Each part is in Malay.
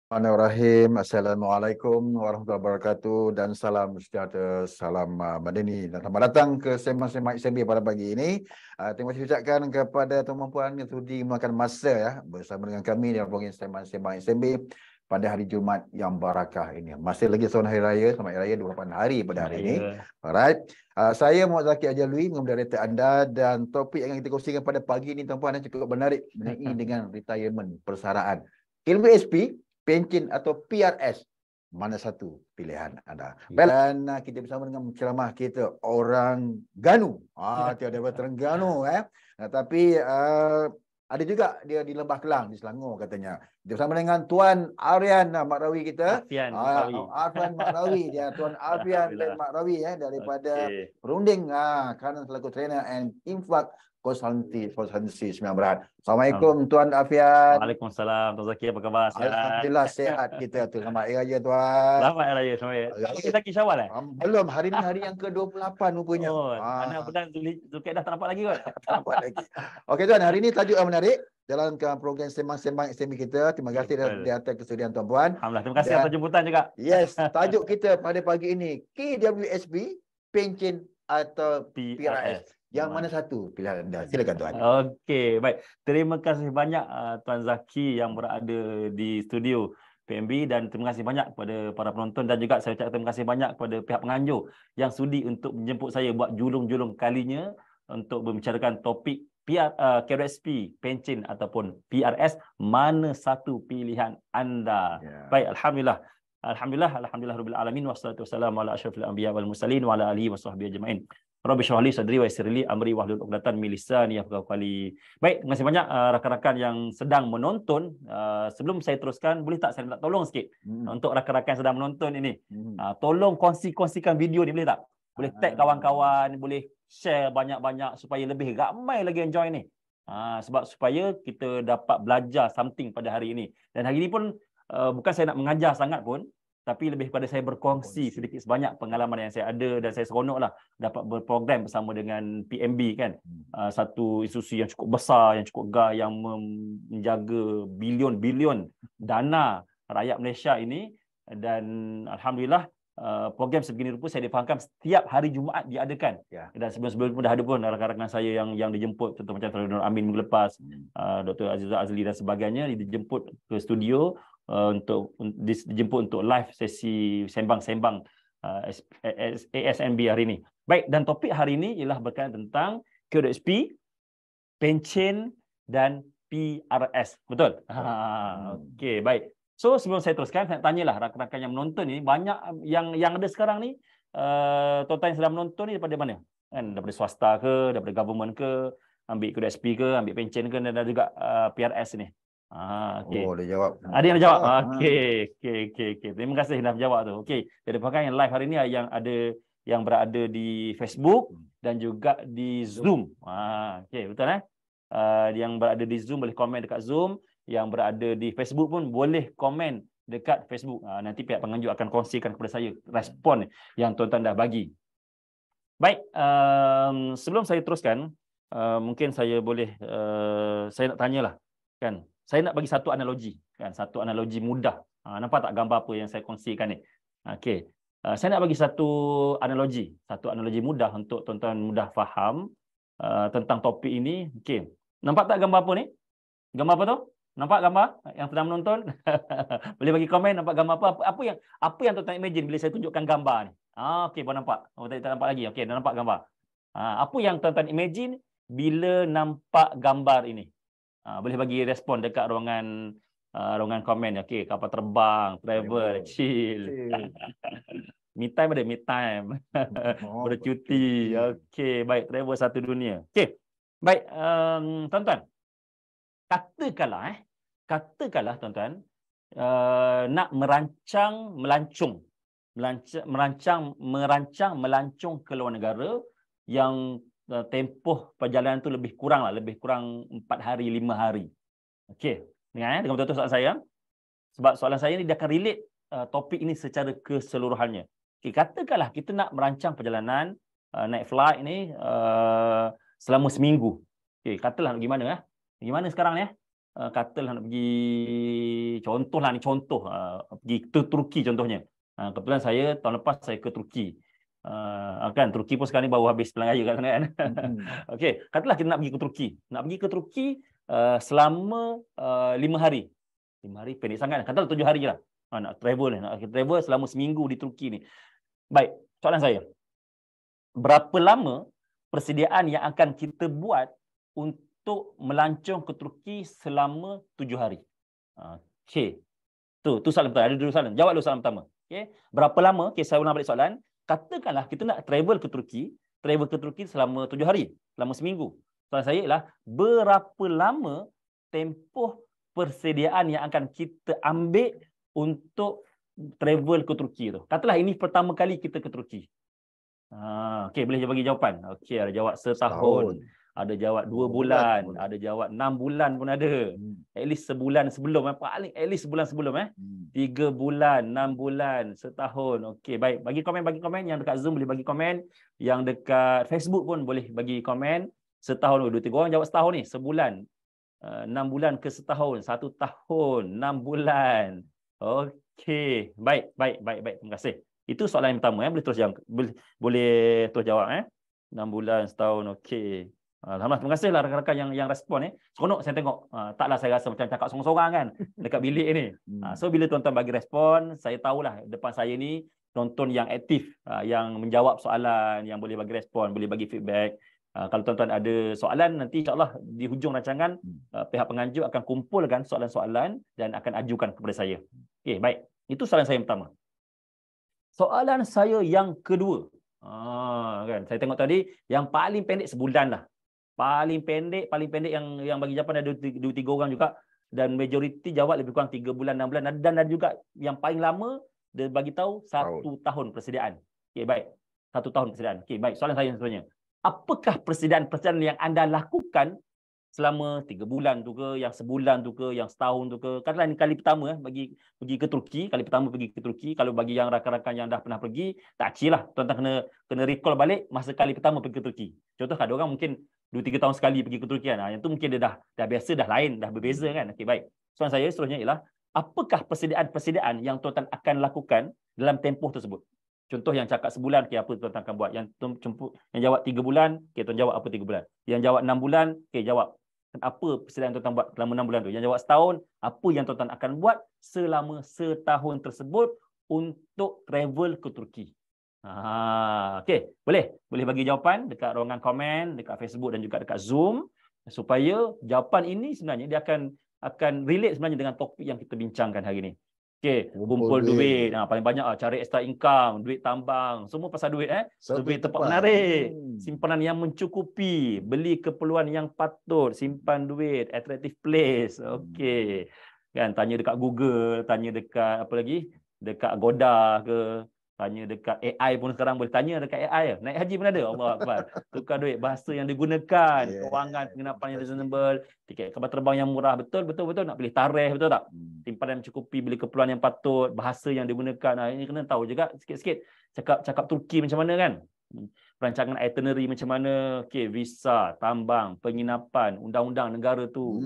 Bismillahirrahmanirrahim. Assalamualaikum warahmatullahi wabarakatuh dan salam sejahtera, salam madani dan selamat datang ke Sembang-Sembang SMB pada pagi ini. Terima kasih ucapkan kepada tuan-tuan puan yang sudi memakan masa bersama dengan kami dalam program Sembang-Sembang SMB pada hari Jumaat yang barakah ini. Masih lagi seorang hari raya, selamat hari raya 28 hari pada hari ini. Alright. Saya Muhammad Zaki Ajalwi, moderator anda, dan topik yang kita kongsikan pada pagi ini tuan-puan cukup menarik mengenai dengan retirement persaraan. Ilmu SP, pencen atau PRS, mana satu pilihan anda? Dan kita bersama dengan ceramah kita orang Ganu. Tiada Terengganu tapi ada juga dia di Lembah Kelang di Selangor katanya. Kita bersama dengan Tuan Arfian Makrawi kita. Arfian Makrawi dia, Tuan Arfian Makrawi daripada Perunding kanan selaku trainer and infak konsultansi Sembilan Berhad. Assalamualaikum Tuan Arfian. Waalaikumsalam Tuan Zaki, apa khabar? Alhamdulillah sehat kita tu. Selamat hari raya Tuan. Selamat hari raya semua. Kita Zaki Syawal Belum, hari ni hari yang ke-28 rupanya. Anak bulan Zulkaidah tak nampak lagi kot. Tak nampak lagi. Okey Tuan, hari ni tajuk yang menarik dalam program Sembang-Sembang SME kita. Terima kasih di atas kesediaan tuan-puan. Alhamdulillah, terima kasih atas jemputan juga. Yes, tajuk kita pada pagi ini KWSP, pencen atau PRS. Yang mana satu pilihan anda? Silakan Tuan. Okey, baik. Terima kasih banyak Tuan Zaki yang berada di studio PMB dan terima kasih banyak kepada para penonton dan juga saya ucapkan terima kasih banyak kepada pihak penganjur yang sudi untuk menjemput saya buat julung-julung kalinya untuk membicarakan topik KWSP, pencen ataupun PRS, mana satu pilihan anda. Baik, alhamdulillah. Alhamdulillah rabbil alamin wassalatu wassalamu ala asyrafil anbiya wal mursalin wa ala alihi washabbihi ajmain. Rabbi shrah li sadri wa yassir li amri wahlul 'uqdatam min lisani yafqahu qawli. Baik, terima kasih banyak rakan-rakan yang sedang menonton. Sebelum saya teruskan, boleh tak saya minta tolong sikit untuk rakan-rakan yang sedang menonton ini. Tolong kongsikan video ni, boleh tak? Boleh tag kawan-kawan, boleh share banyak-banyak supaya lebih ramai lagi yang join ni. Sebab supaya kita dapat belajar something pada hari ini. Dan hari ini pun bukan saya nak mengajar sangat pun, tapi lebih pada saya berkongsi sedikit sebanyak pengalaman yang saya ada dan saya seronoklah dapat berprogram bersama dengan PMB kan. Satu institusi yang cukup besar, yang cukup gah, yang menjaga bilion-bilion dana rakyat Malaysia ini. Dan alhamdulillah program sebegini rupa saya difahamkan setiap hari Jumaat diadakan. Dan sebelum-sebelum pun dah ada pun rakan-rakan saya yang dijemput, contoh macam Tuan Nur Amin minggu lepas, Dr. Azizah Azli dan sebagainya dijemput ke studio untuk dijemput untuk live sesi sembang-sembang ASNB hari ini. Baik, dan topik hari ini ialah berkaitan tentang KWSP, pencen dan PRS. Betul? Okey, baik. So sebelum saya teruskan, saya tanyalah rakan-rakan yang menonton ni, banyak yang ada sekarang ni, tuan-tuan yang sedang menonton ni daripada mana? Kan, daripada swasta ke, daripada government ke, ambil KWSP ke, ambil pencen ke, dan juga PRS ni. Okay. Dia jawab. Ada yang jawab. Okey. Terima kasih dah menjawab tu. Okey. Jadi pakai yang live hari ni yang berada di Facebook dan juga di Zoom. Okey, betul yang berada di Zoom boleh komen dekat Zoom, yang berada di Facebook pun boleh komen dekat Facebook. Nanti pihak penganjur akan kongsikan kepada saya respon yang tuan-tuan dah bagi. Baik, sebelum saya teruskan, mungkin saya boleh saya nak tanyalah kan. Saya nak bagi satu analogi, kan? Satu analogi mudah. Nampak tak gambar apa yang saya kongsikan ni? Okey. Saya nak bagi satu analogi mudah untuk tuan-tuan mudah faham tentang topik ini. Okey. Nampak tak gambar apa ni? Gambar apa tu? Nampak gambar yang sedang menonton? Boleh bagi komen nampak gambar apa? Apa yang tuan-tuan imagine bila saya tunjukkan gambar ni? Okey, baru nampak. Tak nampak lagi. Okey, dah nampak gambar. Apa yang tuan-tuan imagine bila nampak gambar ini? Boleh bagi respon dekat ruangan komen. Okey, kapal terbang, travel, chill. Me time ada me time. Bercuti. Okey, baik, travel satu dunia. Okey. Baik, tuan-tuan. Katakanlah tuan-tuan nak merancang ke luar negara yang tempoh perjalanan tu lebih kurang 4 hari 5 hari. Okey, dengar betul-betul soalan saya. Sebab soalan saya ni dia akan relate topik ini secara keseluruhannya. Okey, katakanlah kita nak merancang perjalanan naik flight ni selama seminggu. Okey, katalah gimana sekarang ni katalah nak pergi, contohlah ni contoh, pergi ke Turki contohnya. Kebetulan saya tahun lepas saya ke Turki. Kan Turki pun sekarang ni baru habis pilihan raya kan. Okey, katalah kita nak pergi ke Turki. Nak pergi ke Turki selama 5 hari. 5 hari pendek sangat. Katalah 7 hari lah. Nak travel selama seminggu di Turki ni. Baik, soalan saya. Berapa lama persediaan yang akan kita buat untuk melancong ke Turki selama 7 hari? Okey. Tu soalan pertama. Ada dua soalan. Jawab dulu soalan pertama. Okey. Berapa lama? Okey, saya ulang balik soalan. Katakanlah kita nak travel ke Turki selama 7 hari, selama seminggu. Soalan saya ialah berapa lama tempoh persediaan yang akan kita ambil untuk travel ke Turki tu. Katalah ini pertama kali kita ke Turki. Okey, boleh bagi jawapan. Okey, ada jawab setahun. Ada jawab 2 bulan, ada jawab 6 bulan pun ada. At least sebulan sebelum, paling at least sebulan sebelum 3 bulan, 6 bulan, setahun. Okey, baik. Bagi komen yang dekat Zoom boleh bagi komen, yang dekat Facebook pun boleh bagi komen. Setahun, 2-3 orang jawab setahun ni, sebulan. 6 bulan ke setahun, 1 tahun, 6 bulan. Okey, baik. Terima kasih. Itu soalan yang pertama boleh terus jawab. Boleh terus jawab 6 bulan, setahun. Okey. Alhamdulillah, terima kasihlah rakan-rakan yang respon seronok saya tengok. Taklah saya rasa macam cakap sorang-sorang kan dekat bilik ni. So bila tuan-tuan bagi respon, saya tahulah depan saya ni penonton yang aktif, yang menjawab soalan, yang boleh bagi respon, boleh bagi feedback. Kalau tuan-tuan ada soalan, nanti insya-Allah di hujung rancangan pihak penganjur akan kumpulkan soalan-soalan dan akan ajukan kepada saya. Okey, baik. Itu soalan saya yang pertama. Soalan saya yang kedua. Kan saya tengok tadi yang paling pendek sebulan lah. Paling pendek yang bagi jawapan ada 2-3 orang juga, dan majoriti jawab lebih kurang 3 bulan, 6 bulan, dan ada juga yang paling lama dia bagi tahu 1 tahun persediaan. Okey, baik. 1 tahun persediaan. Okey, baik. Soalan saya sebenarnya, apakah persediaan yang anda lakukan selama 3 bulan tu ke, yang sebulan tu ke, yang setahun tu ke? Katalah ni kali pertama bagi pergi ke Turki, kali pertama pergi ke Turki. Kalau bagi yang rakan-rakan yang dah pernah pergi, tak kira lah, tuan-tuan kena recall balik masa kali pertama pergi ke Turki. Contoh ada orang mungkin 2-3 tahun sekali pergi ke Turki kan. Yang tu mungkin dia dah biasa, dah lain, dah berbeza kan. Okey, baik. Soalan saya seterusnya ialah, apakah persediaan yang tuan-tuan akan lakukan dalam tempoh tersebut? Contoh yang cakap sebulan, okey, apa tuan-tuan akan buat? Yang jawab 3 bulan, okey, tuan jawab apa 3 bulan? Yang jawab 6 bulan, okey, jawab apa persediaan tuan-tuan buat selama 6 bulan tu? Yang jawab setahun, apa yang tuan-tuan akan buat selama setahun tersebut untuk travel ke Turki? Okey, boleh bagi jawapan dekat ruangan komen, dekat Facebook dan juga dekat Zoom, supaya jawapan ini sebenarnya dia akan relate sebenarnya dengan topik yang kita bincangkan hari ini. Okey, kumpul duit. Paling banyak cari extra income, duit tambang, semua pasal duit duit tempat menarik, simpanan yang mencukupi, beli keperluan yang patut, simpan duit, attractive place. Okey. Kan tanya dekat Google, tanya dekat apa lagi? Dekat Agoda ke, tanya dekat AI pun sekarang boleh tanya dekat AI. Naik haji pun ada. Allah Akbar. Tukar duit, bahasa yang digunakan, kewangan, penginapan yang reasonable, tiket kapal terbang yang murah, betul nak pilih tarikh, betul tak? Simpanan mencukupi, beli keperluan yang patut, bahasa yang digunakan. Ini kena tahu juga sikit-sikit. Cakap Turki macam mana kan? Perancangan itinerary macam mana, okey, visa, tambang, penginapan, undang-undang negara tu,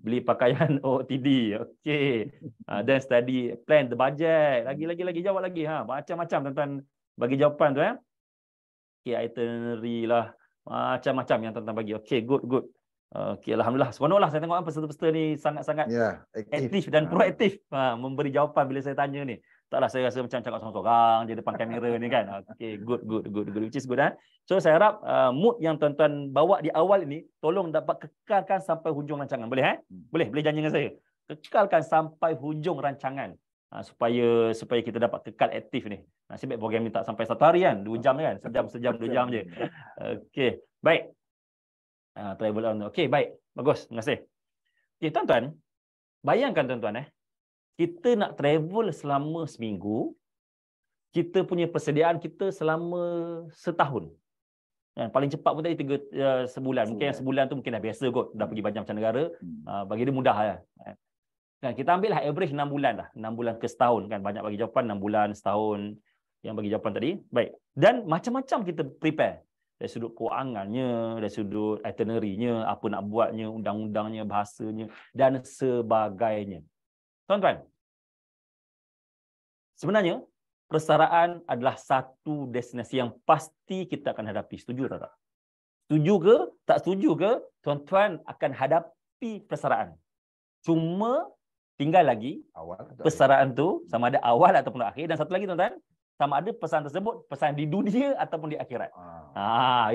beli pakaian OOTD, okey, dan study plan, the budget, lagi jawab lagi, macam-macam tuan-tuan bagi jawapan tu okey, itinerary lah, macam-macam yang tuan-tuan bagi. Okey, good. Okey, alhamdulillah, seronoklah saya tengok peserta-peserta ni sangat-sangat aktif dan proaktif memberi jawapan bila saya tanya ni. Taklah saya rasa macam cakap sorang-sorang je depan kamera ni kan. Okey, good. Which is good. So saya harap mood yang tuan-tuan bawa di awal ini tolong dapat kekalkan sampai hujung rancangan. Boleh Boleh janji dengan saya. Kekalkan sampai hujung rancangan supaya kita dapat kekal aktif ni. Nasib baik program ni tak sampai 1 hari kan, 2 jam kan. Sejam 2 jam je. Okey, baik. Travel on. Okey, baik. Bagus. Terima kasih. Okey, tuan-tuan. Bayangkan tuan-tuan kita nak travel selama seminggu, kita punya persediaan kita selama setahun. Paling cepat pun tadi sebulan. Mungkin yang sebulan tu mungkin dah biasa kot, dah pergi macam negara. Bagi dia mudah lah. Kita ambil lah average 6 bulan lah. 6 bulan ke setahun kan. Banyak bagi jawapan 6 bulan, setahun yang bagi jawapan tadi. Baik. Dan macam-macam kita prepare. dari sudut kewangannya, dari sudut itinerary-nya, apa nak buatnya, undang-undangnya, bahasanya dan sebagainya. Tuan-tuan, sebenarnya persaraan adalah satu destinasi yang pasti kita akan hadapi. Setuju atau tak? Setuju ke? Tak setuju ke? Tuan-tuan akan hadapi persaraan. Cuma tinggal lagi Awal atau persaraan tu sama ada awal ataupun akhir, dan satu lagi tuan-tuan, sama ada pesan tersebut pesan di dunia ataupun di akhirat.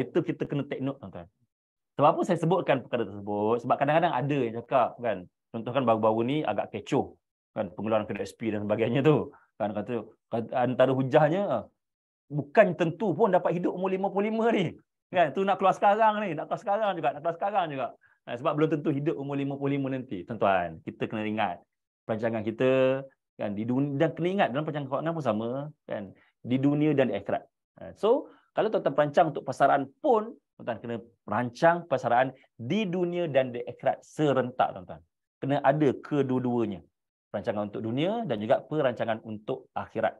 Itu kita kena take note tuan-tuan. Sebab apa saya sebutkan perkara tersebut? Sebab kadang-kadang ada yang cakap kan, contoh kan baru-baru ni agak kecoh kan pengeluaran kredit SP dan sebagainya tu. Kan kata antara hujahnya bukan tentu pun dapat hidup umur 55 ni. Kan tu nak keluar sekarang ni, nak keluar sekarang juga, nak keluar sekarang juga. Sebab belum tentu hidup umur 55 nanti. Tuan-tuan, kita kena ingat perancangan kita kan di dunia, dan kena ingat dalam perancangan keuangan pun sama kan, di dunia dan di akhirat. So, kalau tuan-tuan perancang untuk pasaran pun, tuan-tuan kena perancang pasaran di dunia dan di akhirat serentak tuan-tuan. Kena ada kedua-duanya. Perancangan untuk dunia dan juga perancangan untuk akhirat.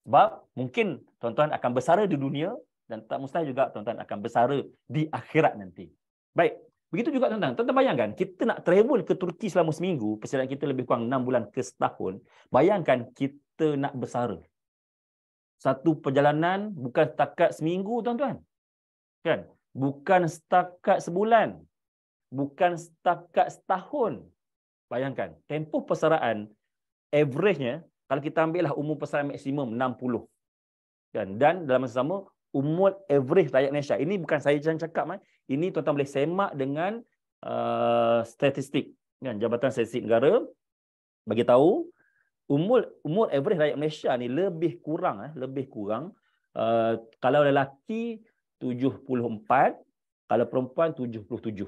Sebab mungkin tuan-tuan akan bersara di dunia dan tak mustahil juga tuan-tuan akan bersara di akhirat nanti. Baik, begitu juga tuan-tuan. Tuan-tuan bayangkan, kita nak travel ke Turki selama seminggu, persediaan kita lebih kurang 6 bulan ke setahun. Bayangkan kita nak bersara. Satu perjalanan bukan setakat seminggu tuan-tuan. Kan? Bukan setakat sebulan. Bukan setakat setahun. Bayangkan, tempoh persaraan average-nya, kalau kita ambil lah umur persaraan maksimum 60. Kan? Dan dalam masa sama, umur average rakyat Malaysia. Ini bukan saya cakap. Ini tuan-tuan boleh semak dengan statistik. Kan? Jabatan Statistik Negara bagi tahu umur average rakyat Malaysia ni lebih kurang kalau lelaki 74, kalau perempuan 77.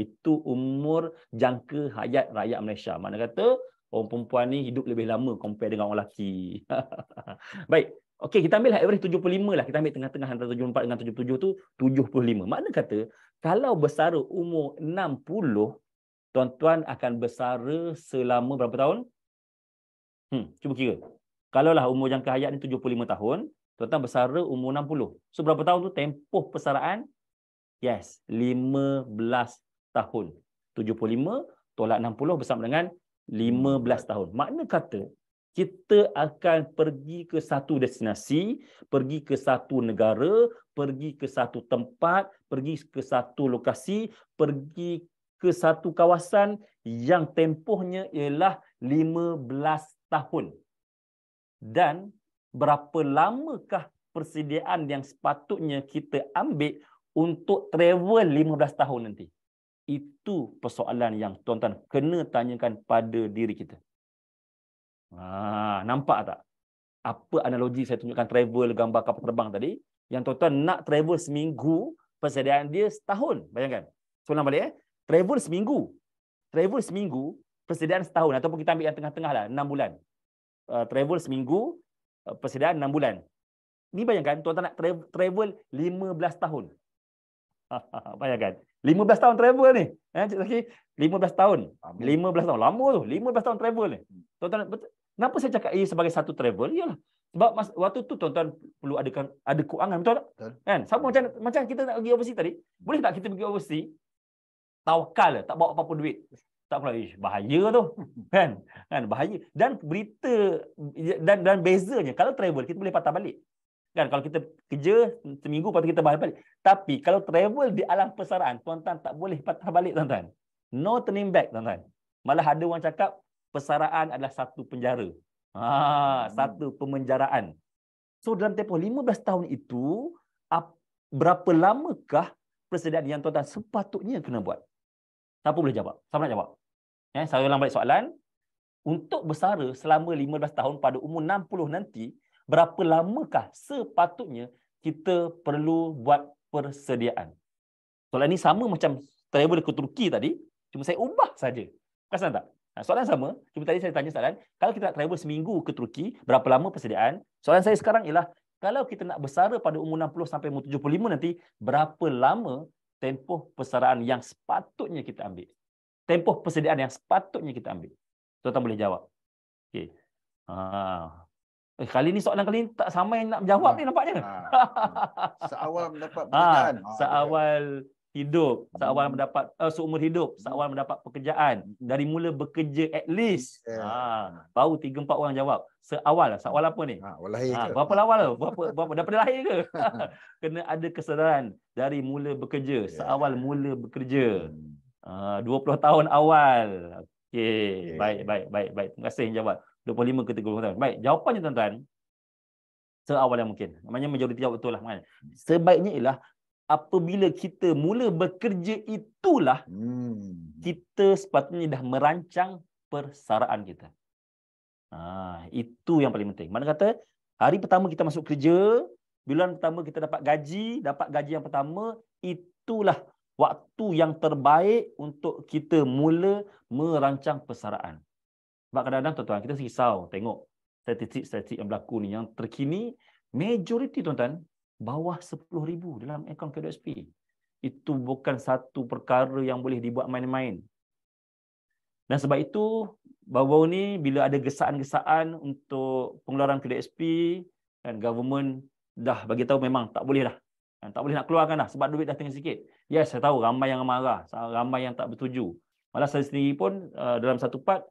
Itu umur jangka hayat rakyat Malaysia. Mana kata orang perempuan ni hidup lebih lama compare dengan orang lelaki. Baik. Okey, kita ambil average 75 lah. Kita ambil tengah-tengah antara 74 dengan 77 tu 75. Makna kata kalau bersara umur 60, tuan-tuan akan bersara selama berapa tahun? Cuba kira. Kalaulah umur jangka hayat ni 75 tahun, tuan-tuan bersara umur 60. So berapa tahun tu tempoh persaraan? Yes, 15 tahun. 75 tolak 60 bersama dengan 15 tahun. Makna kata kita akan pergi ke satu destinasi, pergi ke satu negara, pergi ke satu tempat, pergi ke satu lokasi, pergi ke satu kawasan yang tempohnya ialah 15 tahun. Dan berapa lamakah persediaan yang sepatutnya kita ambil untuk travel 15 tahun nanti? Itu persoalan yang tuan-tuan kena tanyakan pada diri kita. Nampak tak? Apa analogi saya tunjukkan travel gambar kapal terbang tadi? Yang tuan-tuan nak travel seminggu, persediaan dia setahun. Bayangkan. Soalan balik Travel seminggu. Travel seminggu, persediaan setahun. Ataupun kita ambil yang tengah-tengah lah, 6 bulan. Travel seminggu, persediaan 6 bulan. Ni bayangkan, tuan-tuan nak travel 15 tahun. Bayangkan. 15 tahun travel ni. Cik Zaki, 15 tahun. 15 tahun. Lama tu. 15 tahun travel ni. Tuan-tuan, kenapa saya cakap ia sebagai satu travel? Iyalah. Sebab waktu tu tuan-tuan perlu ada keuangan. Betul tak? Betul. Kan? Sama macam kita nak pergi overseas tadi. Boleh tak kita pergi overseas? Tawakal, tak bawa apa-apa duit. Tak pula, bahaya tu. Kan? Bahaya. Dan berita, dan bezanya, kalau travel, kita boleh patah balik. Kan, kalau kita kerja seminggu, lepas tu kita balik. Tapi kalau travel di alam persaraan, tuan-tuan tak boleh patah balik, tuan-tuan. No turning back, tuan-tuan. Malah ada orang cakap, persaraan adalah satu penjara. Satu pemenjaraan. So, dalam tempoh 15 tahun itu, berapa lamakah persediaan yang tuan-tuan sepatutnya kena buat? Siapa boleh jawab? Siapa nak jawab? Saya ulang balik soalan. Untuk bersara selama 15 tahun pada umur 60 nanti, berapa lamakah sepatutnya kita perlu buat persediaan? Soalan ini sama macam travel ke Turki tadi, cuma saya ubah saja. Perasan tak? Soalan sama, cuma tadi saya tanya soalan, kalau kita nak travel seminggu ke Turki, berapa lama persediaan? Soalan saya sekarang ialah, kalau kita nak bersara pada umur 60 sampai umur 75 nanti, berapa lama tempoh persaraan yang sepatutnya kita ambil? Tempoh persediaan yang sepatutnya kita ambil. Tuan-tuan boleh jawab. Okey. Kali ni soalan kali ni tak sama yang nak jawab ni nampaknya. Seawal mendapat pekerjaan. Seawal hidup, seawal mendapat seumur hidup, seawal mendapat pekerjaan, dari mula bekerja at least. Baru 3-4 orang jawab. Seawal apa ni? Awal lahir ke? Berapa awal? Berapa daripada lahir ke? Kena ada kesedaran dari mula bekerja, seawal mula bekerja. 20 tahun awal. Okey, baik. Terima kasih yang jawab. 25 ke 30 tahun. Baik, jawapannya tuan-tuan, seawal yang mungkin. Maknanya majoriti jawab betul lah. Sebaiknya ialah apabila kita mula bekerja itulah kita sepatutnya dah merancang persaraan kita. Itu yang paling penting. Mana kata hari pertama kita masuk kerja, bulan pertama kita dapat gaji yang pertama, itulah waktu yang terbaik untuk kita mula merancang persaraan. Sebab kadang-kadang tuan-tuan kita risau tengok statistik yang berlaku ni yang terkini, majoriti tuan-tuan bawah 10,000 dalam akaun KWSP. Itu bukan satu perkara yang boleh dibuat main-main. Dan sebab itu baru-baru ni bila ada gesaan-gesaan untuk pengeluaran KWSP dan government dah bagi tahu memang tak boleh dah. Tak boleh nak keluarkan dah sebab duit dah tinggal sikit. Yes, saya tahu ramai yang marah, ramai yang tak bersetuju. Malah saya sendiri pun dalam satu part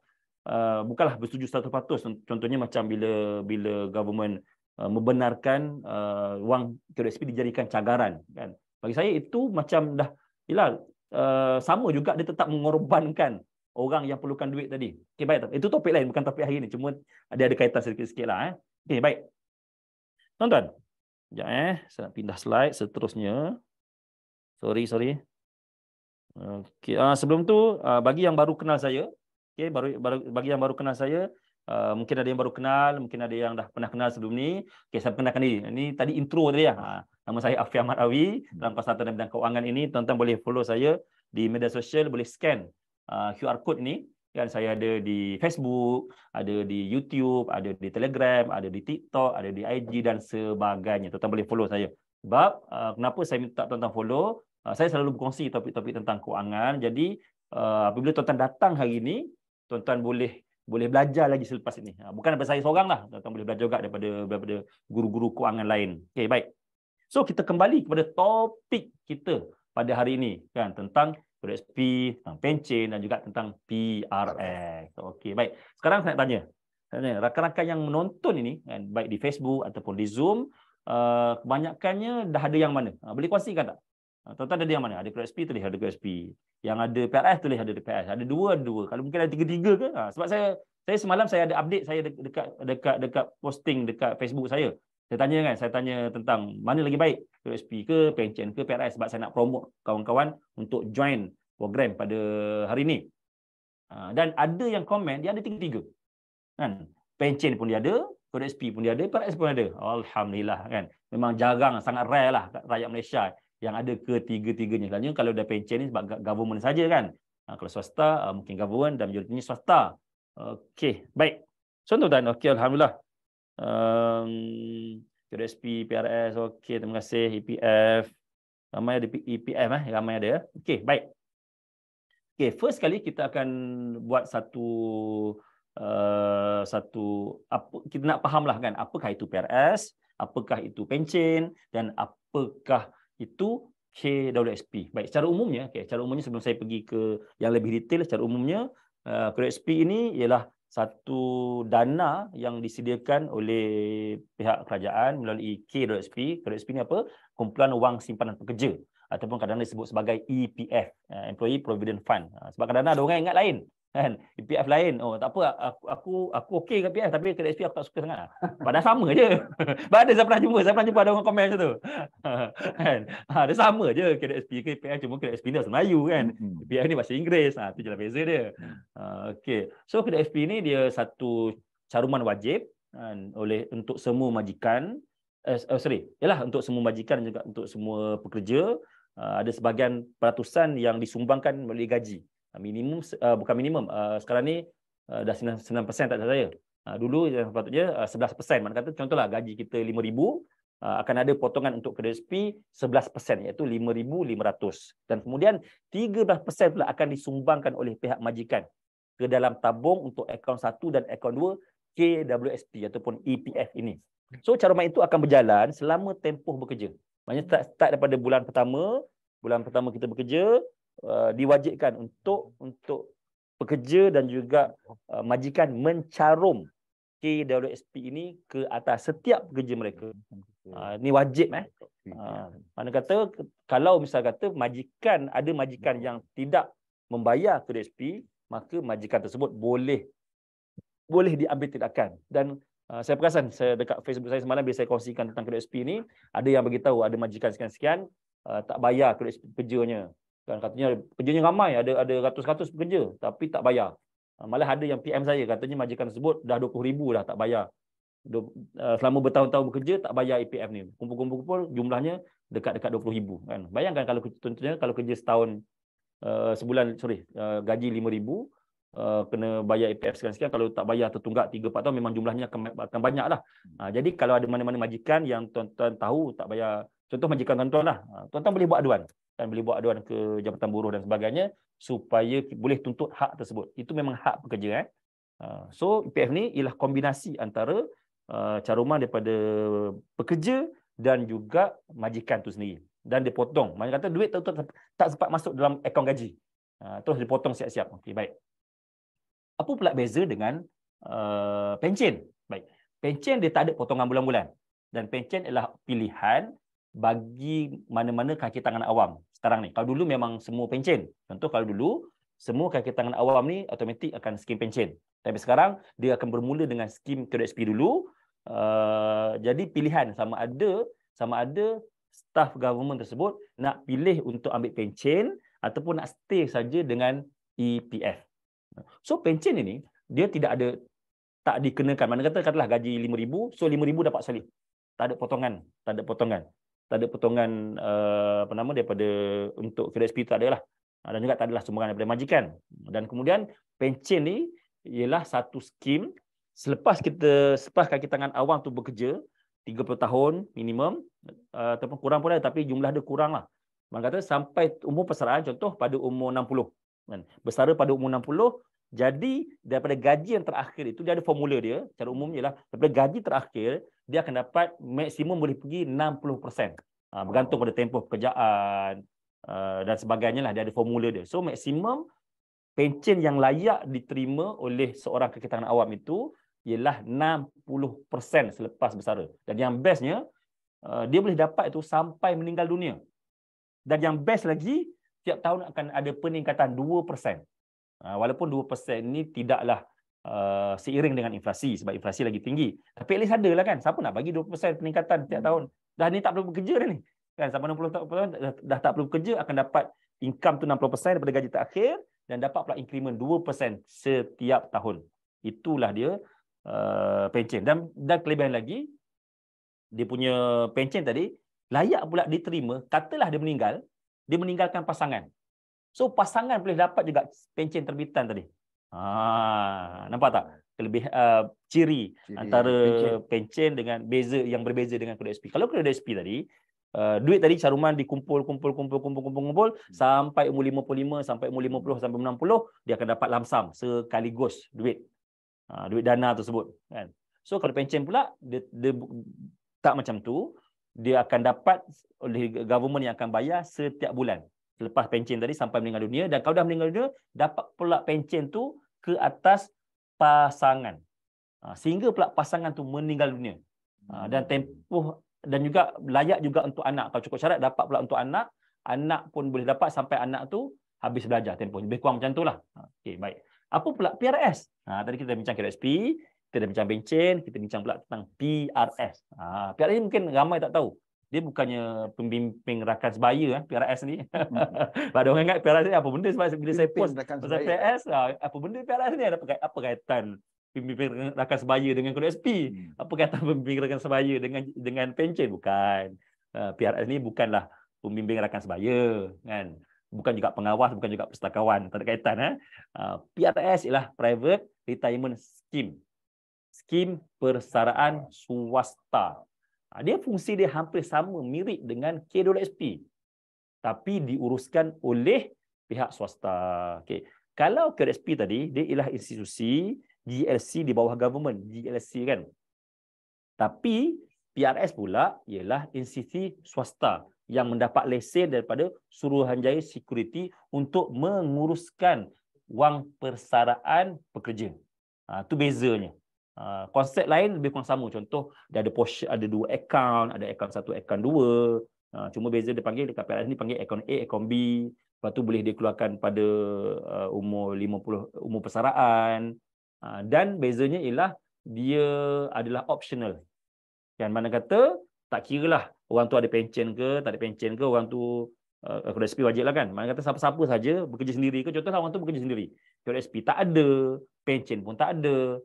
bukanlah bersetuju 100%. Contohnya macam bila government membenarkan wang KWSP dijadikan cagaran, kan. Bagi saya itu macam dah sama juga dia tetap mengorbankan orang yang perlukan duit tadi. Okey, baik. Itu topik lain, bukan topik hari ni, cuma ada kaitan sikit-sikit lah. Okey, baik. Tuan-tuan, sekejap saya nak pindah slide seterusnya. Sorry. Okey, sebelum tu bagi yang baru kenal saya, bagi yang baru kenal saya, mungkin ada yang baru kenal, mungkin ada yang dah pernah kenal sebelum ni. Okey, saya perkenalkan diri. Ini tadi intro tadi ya. Nama saya Afi Ahmad Awi, dalam konsultan dan bidang kewangan ini. Tuan-tuan boleh follow saya di media sosial, boleh scan QR code ini. Kan saya ada di Facebook, ada di YouTube, ada di Telegram, ada di TikTok, ada di IG dan sebagainya. Tuan-tuan boleh follow saya. Sebab kenapa saya minta tuan-tuan follow? Saya selalu berkongsi topik-topik tentang kewangan. Jadi apabila tuan-tuan datang hari ini, tuan-tuan boleh belajar lagi selepas ini. Bukan daripada saya seorang lah. Tuan-tuan boleh belajar juga daripada guru-guru kewangan lain. Okey, baik. So kita kembali kepada topik kita pada hari ini, kan, tentang KWSP, tentang pencen dan juga tentang PRS. Okey, baik. Sekarang saya nak tanya rakan-rakan yang menonton ini, kan, baik di Facebook ataupun di Zoom, kebanyakannya dah ada yang mana? Boleh kongsikan tak? Tuan-tuan ada yang mana? Ada KWSP, tulis ada KWSP. Yang ada PRS, tulis ada PRS. Ada dua. Kalau mungkin ada 3-3 ke? Sebab saya semalam saya ada update saya dekat posting dekat Facebook saya. Saya tanya tentang mana lagi baik, KWSP ke, pencen ke, PRS, sebab saya nak promote kawan-kawan untuk join program pada hari ini. Dan ada yang komen dia ada 3-3. Kan? Pencen pun dia ada, KWSP pun dia ada, PRS pun ada. Alhamdulillah, kan. Memang jarang, sangat rare lah rakyat Malaysia yang ada ketiga-tiganya. Selalunya kalau dah pencen ni sebab government saja, kan. Kalau swasta mungkin government dan majoritinya swasta. Okey, baik. So tuan-tuan, okey, alhamdulillah. KWSP, PRS, okey, terima kasih. EPF, ramai ada EPF, ramai ada ya. Okey, baik. Okey, first kali kita akan buat satu apa kita nak fahamlah, kan, apakah itu PRS, apakah itu pencen dan apakah itu KWSP. Baik, secara umumnya sebelum saya pergi ke yang lebih detail, secara umumnya KWSP ini ialah satu dana yang disediakan oleh pihak kerajaan melalui KWSP. KWSP ni apa? Kumpulan Wang Simpanan Pekerja, ataupun kadang-kadang disebut sebagai EPF, Employee Provident Fund. Sebab kadang-kadang ada orang ingat lain, kan, EPF lain. Oh, tak apa, aku okey kat EPF, tapi KWSP aku tak suka sangat. Padahal sama je. Ada saya pernah jumpa ada orang komen macam tu. Kan? Dia sama je KWSP ke EPF, cuma KWSP ni bahasa Melayu, kan. EPF ni bahasa Inggeris. Itu je lah beza dia. Okey. So KWSP ni dia satu caruman wajib, kan, untuk semua majikan. Untuk semua majikan dan juga untuk semua pekerja. Ada sebahagian peratusan yang disumbangkan melalui gaji. Bukan minimum. Sekarang ni dah 9% tak salah saya. Dulu yang sepatutnya 11%. Mana kata contohlah gaji kita 5,000, akan ada potongan untuk KWSP 11%, iaitu 5,500. Dan kemudian 13% pula akan disumbangkan oleh pihak majikan ke dalam tabung untuk akaun 1 dan akaun 2 KWSP ataupun EPF ini. So caruman itu akan berjalan selama tempoh bekerja. Maksudnya start daripada bulan pertama kita bekerja, diwajibkan untuk pekerja dan juga majikan mencarum KWSP ini ke atas setiap pekerja mereka. Ini wajib mana kata kalau misal kata ada majikan yang tidak membayar KWSP, maka majikan tersebut boleh diambil tindakan. Dan saya perasan dekat Facebook saya semalam bila saya kongsikan tentang KWSP ini, ada yang beritahu ada majikan sekian-sekian tak bayar KWSP pekerjanya. Kan katanya pekerjanya ramai, ada ratus-ratus pekerja tapi tak bayar. Malah ada yang PM saya katanya majikan tersebut dah 20,000 dah tak bayar. Selama bertahun-tahun bekerja tak bayar EPF ni. Kumpul-kumpul jumlahnya dekat-dekat 20,000 kan. Bayangkan kalau contohnya kalau kerja setahun gaji 5,000, kena bayar EPF sekian-sekian, kalau tak bayar tertunggak 3-4 tahun memang jumlahnya akan banyak lah. Jadi kalau ada mana-mana majikan yang tuan-tuan tahu tak bayar, contoh majikan tuan-tuan lah, tuan-tuan boleh buat aduan. Boleh buat aduan ke Jabatan Buruh dan sebagainya supaya boleh tuntut hak tersebut. Itu memang hak pekerja. So EPF ni ialah kombinasi antara caruman daripada pekerja dan juga majikan tu sendiri. Dan dipotong. Maksudnya kata duit tak sempat masuk dalam akaun gaji. Terus dipotong siap-siap. Okey, baik. Apa pula beza dengan pencen? Baik. Pencen dia tak ada potongan bulan-bulan. Dan pencen ialah pilihan bagi mana-mana kaki tangan awam sekarang ni. Kalau dulu memang semua pencen. Contoh kalau dulu semua kaki tangan awam ni automatik akan skim pencen. Tapi sekarang dia akan bermula dengan skim KWSP dulu. Jadi pilihan sama ada staf government tersebut nak pilih untuk ambil pencen ataupun nak stay saja dengan EPF. So pencen ini dia tak dikenakan. Mana katalah gaji 5,000, so 5,000 dapat salib. Tak ada potongan. Tak ada potongan daripada untuk KWSP tak ada lah. Dan juga tak adalah sumbangan daripada majikan. Dan kemudian pencen ni ialah satu skim selepas kaki tangan awam tu bekerja 30 tahun minimum, ataupun kurang pun ada, tapi jumlah dia kurang lah. Mana kata sampai umur persaraan, contoh pada umur 60. Kan? Bersara pada umur 60, jadi daripada gaji yang terakhir itu dia ada formula dia, cara umumnya lah, daripada gaji terakhir dia akan dapat maksimum boleh pergi 60%. Bergantung pada tempoh pekerjaan dan sebagainya lah, dia ada formula dia. So maksimum pencen yang layak diterima oleh seorang kaki tangan awam itu ialah 60% selepas bersara. Dan yang bestnya dia boleh dapat itu sampai meninggal dunia. Dan yang best lagi, tiap tahun akan ada peningkatan 2%. Walaupun 2% ini tidaklah seiring dengan inflasi, sebab inflasi lagi tinggi. Tapi at least ada lah kan. Siapa nak bagi 2% peningkatan tiap tahun? Dah ni tak perlu bekerja dah ni. Kan, sampai 60 tahun dah tak perlu bekerja, akan dapat income tu 60% daripada gaji terakhir dan dapat pula increment 2% setiap tahun. Itulah dia pencen. Dan kelebihan lagi, dia punya pencen tadi layak pula diterima, katalah dia meninggalkan pasangan. So pasangan boleh dapat juga pencen terbitan tadi. Nampak tak? Ciri antara pencen dengan yang berbeza dengan KWSP. Kalau KWSP tadi, duit tadi caruman dikumpul sampai umur 55, sampai umur 50, sampai 60, dia akan dapat lamsam sekaligus duit dana tersebut kan. So kalau pencen pula dia tak macam tu, dia akan dapat oleh government yang akan bayar setiap bulan selepas pencen tadi sampai meninggal dunia. Dan kalau dah meninggal dunia, dapat pula pencen tu ke atas pasangan, sehingga pula pasangan tu meninggal dunia. Dan tempoh dan juga layak juga untuk anak. Kalau cukup syarat dapat pula untuk anak pun boleh dapat sampai anak tu habis belajar tempoh. Lebih kurang macam itulah. Okey, baik. Apa pula PRS? Tadi kita bincang KWSP, kita dah bincang pencen, kita bincang pula tentang PRS. PRS ni mungkin ramai tak tahu. Dia bukannya pembimbing rakan sebaya, PRS ni. Ada orang ingat PRS ni apa benda, sebab bila saya post pasal PRS, apa benda PRS ni, apa kaitan pembimbing rakan sebaya dengan KWSP? Apa kaitan pembimbing rakan sebaya dengan pencen? Bukan. PRS ni bukanlah pembimbing rakan sebaya, kan? Bukan juga pengawas, bukan juga pustakawan, tak ada kaitan. PRS ialah Private Retirement Scheme. Skim persaraan swasta. Fungsi dia hampir sama, mirip dengan KWSP, tapi diuruskan oleh pihak swasta. Okay. Kalau KWSP tadi, dia ialah institusi GLC di bawah government, GLC kan. Tapi PRS pula ialah institusi swasta yang mendapat lesen daripada Suruhanjaya Security untuk menguruskan wang persaraan pekerja. Itu bezanya. Konsep lain lebih kurang sama. Contoh, dia ada portion, ada 2 akaun, ada akaun 1, akaun 2. Cuma beza dia panggil dekat PRS ni panggil akaun A, akaun B. Lepas tu boleh dikeluarkan pada umur 50, umur persaraan. Dan bezanya ialah dia adalah optional. Kan, mana kata tak kira lah orang tu ada pension ke, tak ada pension ke, orang tu QSP wajib lah kan. Mana kata siapa-siapa saja bekerja sendiri ke, contohlah orang tu bekerja sendiri. QSP tak ada, pension pun tak ada.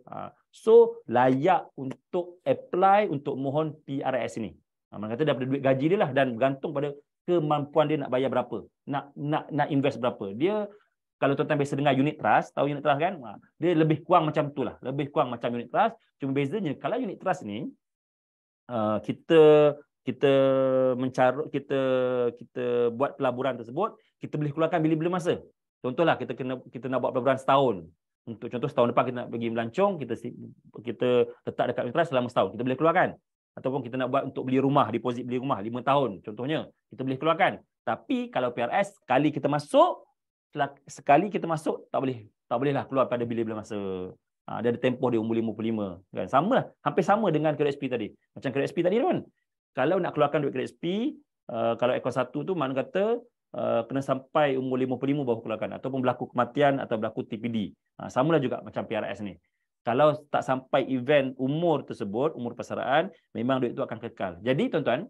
So layak untuk apply untuk mohon PRS ni. Mana kata daripada duit gaji dia lah, dan bergantung pada kemampuan dia nak bayar berapa, nak invest berapa. Dia, kalau tuan-tuan biasa dengar unit trust, tahu unit trust kan? Dia lebih kurang macam tu lah, lebih kurang macam unit trust. Cuma bezanya kalau unit trust ni kita buat pelaburan tersebut, kita boleh keluarkan bila-bila masa. Contohlah kita nak buat pelaburan setahun. Untuk contoh setahun depan kita nak pergi melancong, kita letak dekat unit trust selama setahun, kita boleh keluarkan. Ataupun kita nak buat untuk beli rumah, deposit beli rumah 5 tahun contohnya, kita boleh keluarkan. Tapi kalau PRS, sekali kita masuk tak bolehlah keluar pada bila-bila masa. Dia ada tempoh dia umur 55 kan. Samalah, hampir sama dengan QSP tadi. Macam QSP tadi kan. Kalau nak keluarkan duit QSP, kalau akaun 1 tu mana kata kena sampai umur 55 baru keluarkan, ataupun berlaku kematian atau berlaku TPD. Samalah juga macam PRS ni. Kalau tak sampai event umur tersebut, umur persaraan, memang duit itu akan kekal. Jadi tuan-tuan,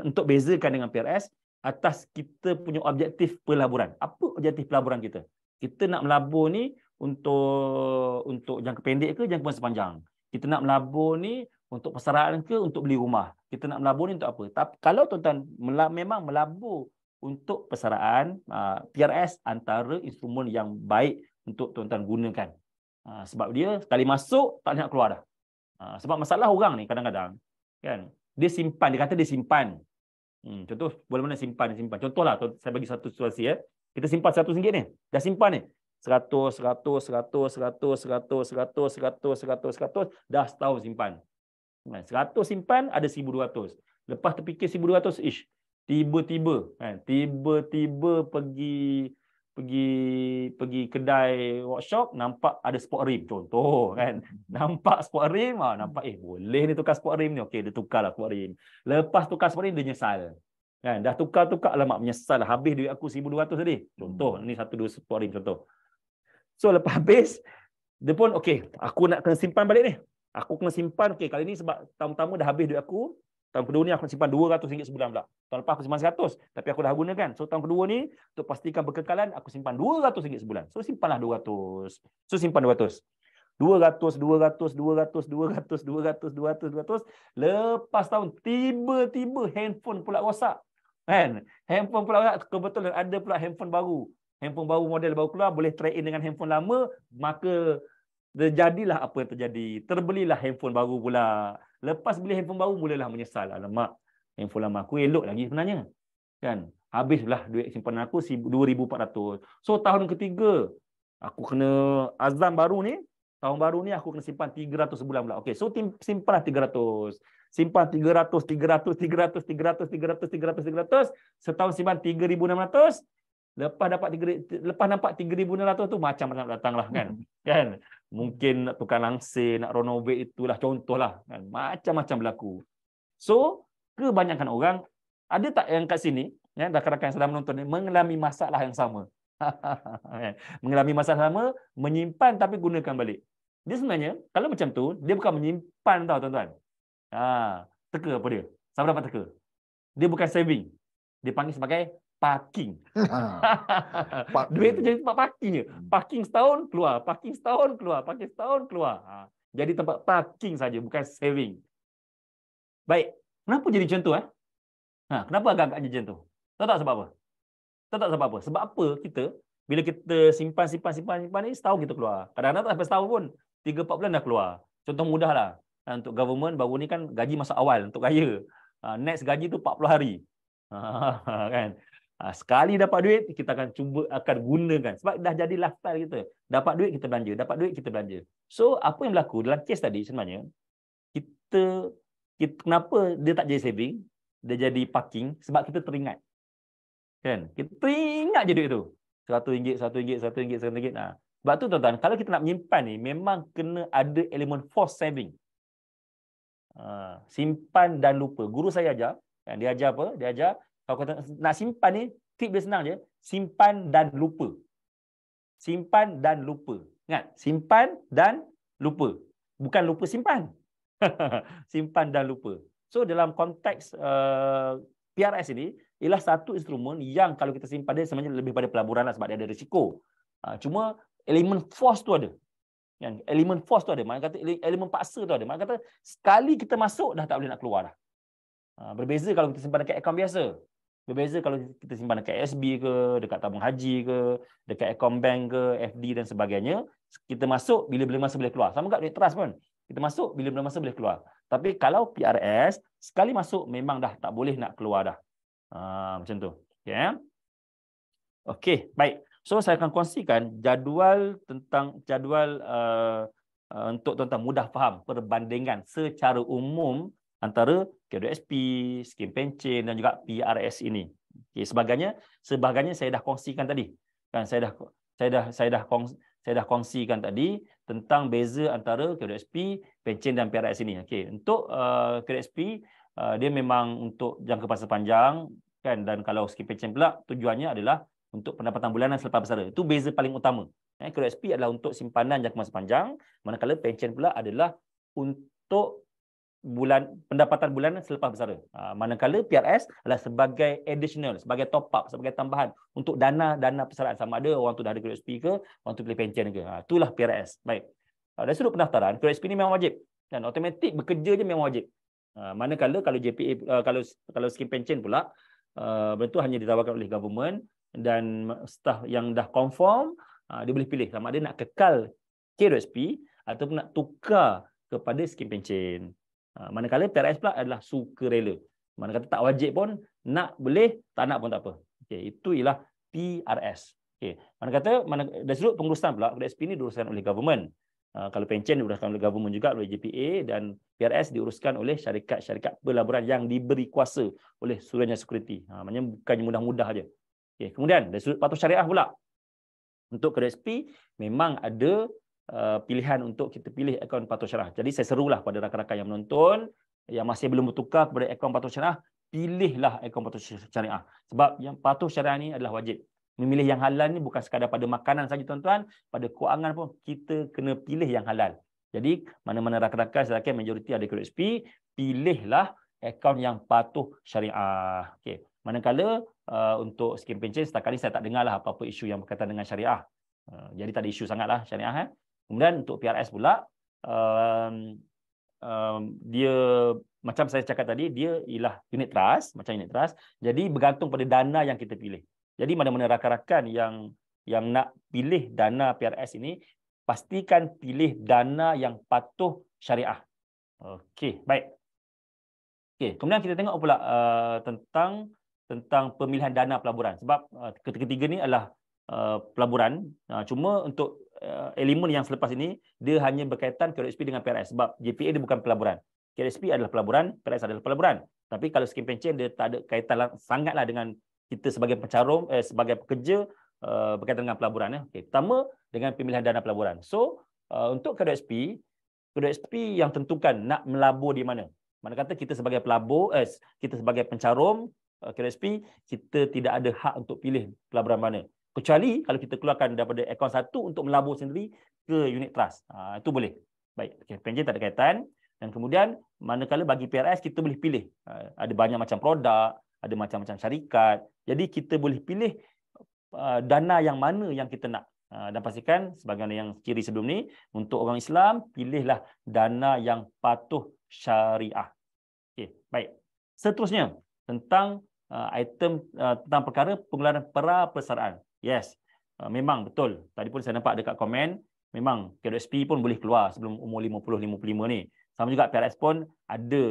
untuk bezakan dengan PRS, atas kita punya objektif pelaburan. Apa objektif pelaburan kita? Kita nak melabur ni untuk jangka pendek ke jangka masa panjang? Kita nak melabur ni untuk persaraan ke untuk beli rumah? Kita nak melabur ni untuk apa? Tapi kalau tuan-tuan memang melabur untuk persaraan, PRS antara instrumen yang baik untuk tuan-tuan gunakan. Sebab dia sekali masuk tak nak keluar dah. Sebab masalah orang ni kadang-kadang kan, dia simpan, dia kata dia simpan. Contoh, boleh mana simpan. Contohlah, saya bagi satu situasi ya. Kita simpan RM100 ni. Dah simpan ni. 100, dah setahun simpan. 100 simpan, ada 1,200. Lepas terfikir 1,200, tiba-tiba pergi kedai workshop, nampak ada sport rim contoh kan. Nampak sport rim, nampak boleh ni tukar sport rim ni. Okey, dia tukarlah sport rim. Lepas tukar sport rim dia nyesal. Kan, dah tukar alamak menyesal, habis duit aku 1,200 tadi. Contoh, ni 1-2 sport rim contoh. So lepas habis dia pun okey, aku nak kena simpan balik ni. Aku kena simpan, okey, kali ni sebab tahun pertama dah habis duit aku. Tahun kedua ni aku simpan RM200 sebulan pula. Tahun lepas aku simpan 100, tapi aku dah gunakan. So tahun kedua ni untuk pastikan berkekalan, aku simpan RM200 sebulan. So simpanlah 200. So simpan 200. 200. Lepas tahun tiba-tiba handphone pula rosak. Kan? Handphone pula rosak, kebetulan ada pula handphone baru. Handphone baru, model baru keluar, boleh trade in dengan handphone lama, maka terjadilah apa yang terjadi. Terbelilah handphone baru pula. Lepas beli handphone baru, mulalah menyesal. Alamak, handphone lama aku elok lagi sebenarnya. Kan? Habislah duit simpanan aku RM2,400. So tahun ketiga, aku kena azam baru ni. Tahun baru ni aku kena simpan 300 sebulan pula. Okey, so simpanlah 300. Simpan 300. Setahun simpan 3,600. Lepas nampak 3,600 tu macam nak datanglah kan. Kan? Mungkin nak tukar langsir, nak renovate, itulah contohlah kan. Macam-macam berlaku. So, kebanyakan orang ada tak yang kat sini, ya, rakan-rakan yang sedang menonton ni mengalami masalah yang sama. Mengalami masalah sama, menyimpan tapi gunakan balik. Dia sebenarnya kalau macam tu, dia bukan menyimpan tau tuan-tuan. Teka apa dia? Siapa dapat teka? Dia bukan saving. Dia panggil sebagai parking. Duit tu jadi tempat parking je. Parking setahun keluar, parking setahun keluar, parking setahun keluar. Jadi tempat parking saja, bukan saving. Baik, kenapa jadi macam tu? Kenapa agak-agak jadi macam tu? Tahu tak sebab apa? Tahu tak sebab apa? Sebab apa kita bila kita simpan ni, setahun kita keluar. Kadang-kadang tak sampai setahun pun, 3-4 bulan dah keluar. Contoh mudahlah. Untuk government baru ni kan gaji masa awal untuk raya. Next gaji tu 40 hari. Kan? Sekali dapat duit, kita akan gunakan. Sebab dah jadi lifestyle kita. Dapat duit, kita belanja. Dapat duit, kita belanja. So, apa yang berlaku dalam kes tadi sebenarnya, kita kenapa dia tak jadi saving, dia jadi parking, sebab kita teringat. Kan? Kita teringat je duit tu. RM100, RM1, RM1. Sebab tu tuan-tuan, kalau kita nak menyimpan ni, memang kena ada elemen force saving. Simpan dan lupa. Guru saya ajar, dia ajar apa? Dia ajar, kalau kata nak simpan ni, tip dia senang je. Simpan dan lupa. Simpan dan lupa. Ingat, simpan dan lupa. Bukan lupa simpan. Simpan dan lupa. So, dalam konteks PRS ini, ialah satu instrumen yang kalau kita simpan dia sebenarnya lebih pada pelaburan lah, sebab dia ada risiko. Cuma elemen force tu ada. Yang elemen force tu ada. Mana kata elemen paksa tu ada. Mana kata sekali kita masuk dah tak boleh nak keluar dah. Berbeza kalau kita simpan dekat akaun biasa. Berbeza kalau kita simpan dekat SB ke, dekat tabung haji ke, dekat akaun bank ke, FD dan sebagainya. Kita masuk bila masa boleh keluar. Sama juga duit trust pun. Kita masuk bila masa boleh keluar. Tapi kalau PRS, sekali masuk memang dah tak boleh nak keluar dah. Macam tu. Okay. Okey, baik. So saya akan kongsikan jadual untuk tuan-tuan mudah faham perbandingan secara umum antara K2SP, skim pencen dan juga PRS ini. Okey, sebagainya saya dah kongsikan tadi. Kan saya dah kongsikan tadi tentang beza antara K2SP, pencen dan PRS ini. Okey, untuk K2SP dia memang untuk jangka masa panjang kan, dan kalau skim pencen pula tujuannya adalah untuk pendapatan bulanan selepas bersara. Itu beza paling utama. K2SP adalah untuk simpanan jangka masa panjang, manakala pencen pula adalah untuk pendapatan bulanan selepas bersara. Manakala PRS adalah sebagai additional, sebagai top up, sebagai tambahan untuk dana persaraan, sama ada orang tu dah ada K2SP ke, orang tu pilih pencen ke. Itulah PRS. Baik. Dari sudut pendaftaran, K2SP ni memang wajib. Dan automatik bekerja je memang wajib. Manakala kalau JPA, kalau skim pencen pula, betul hanya ditawarkan oleh government, dan staff yang dah confirm, dia boleh pilih sama ada nak kekal K2SP ataupun nak tukar kepada skim pencen. Manakala PRS pula adalah sukarela. Manakala tak wajib pun, nak boleh, tak nak pun tak apa. Okay, itu ialah PRS. Okay. Dari sudut pengurusan pula, K2SP ini diuruskan oleh government. Kalau pencen diuruskan oleh government juga, oleh JPA, dan PRS diuruskan oleh syarikat-syarikat pelaburan yang diberi kuasa oleh Suruhanjaya Security. Maknanya bukannya mudah-mudah aja. Okay. Kemudian dari sudut patuh syariah pula, untuk K2SP memang ada pilihan untuk kita pilih akaun patuh syariah. Jadi saya serulah pada rakan-rakan yang menonton yang masih belum bertukar kepada akaun patuh syariah, pilihlah akaun patuh syariah. Sebab yang patuh syariah ni adalah wajib. Memilih yang halal ni bukan sekadar pada makanan saja tuan-tuan, pada kewangan pun kita kena pilih yang halal. Jadi mana-mana rakan-rakan saya yakin majoriti ada K2SP, pilihlah akaun yang patuh syariah. Okey. Manakala untuk skim pencen setakat ni saya tak dengarlah apa-apa isu yang berkaitan dengan syariah. Jadi tak ada isu sangatlah syariah. Kemudian untuk PRS pula, dia macam saya cakap tadi, dia ialah unit trust, macam unit trust. Jadi bergantung pada dana yang kita pilih. Jadi mana-mana rakan-rakan yang nak pilih dana PRS ini, pastikan pilih dana yang patuh syariah. Okey, baik. Okey, kemudian kita tengok pula tentang pemilihan dana pelaburan. Sebab ketiga ni adalah pelaburan. Cuma untuk elemen yang selepas ini, dia hanya berkaitan K2SP dengan PRS. Sebab JPA dia bukan pelaburan. K2SP adalah pelaburan, PRS adalah pelaburan. Tapi kalau skim pencen, dia tak ada kaitan sangatlah dengan kita sebagai pencarum, sebagai pekerja, berkaitan dengan pelaburan. Okay. Pertama, dengan pemilihan dana pelaburan. So, untuk K2SP yang tentukan nak melabur di mana. Mana kata kita sebagai pelabur, kita sebagai pencarum K2SP, kita tidak ada hak untuk pilih pelaburan mana. Kecuali kalau kita keluarkan daripada akaun satu untuk melabur sendiri ke unit trust. Itu boleh. Baik, okay. Pencen tak ada kaitan. Dan kemudian, manakala bagi PRS, kita boleh pilih. Ada banyak macam produk, ada macam-macam syarikat. Jadi, kita boleh pilih dana yang mana yang kita nak. Dan pastikan, sebagaimana yang kiri sebelum ni, untuk orang Islam, pilihlah dana yang patuh syariah. Okay, baik. Seterusnya, tentang item tentang perkara pengeluaran pra-persaraan. Yes, memang betul. Tadi pun saya nampak dekat komen, memang K2SP pun boleh keluar sebelum umur 50-55 ni. Sama juga PRS pun ada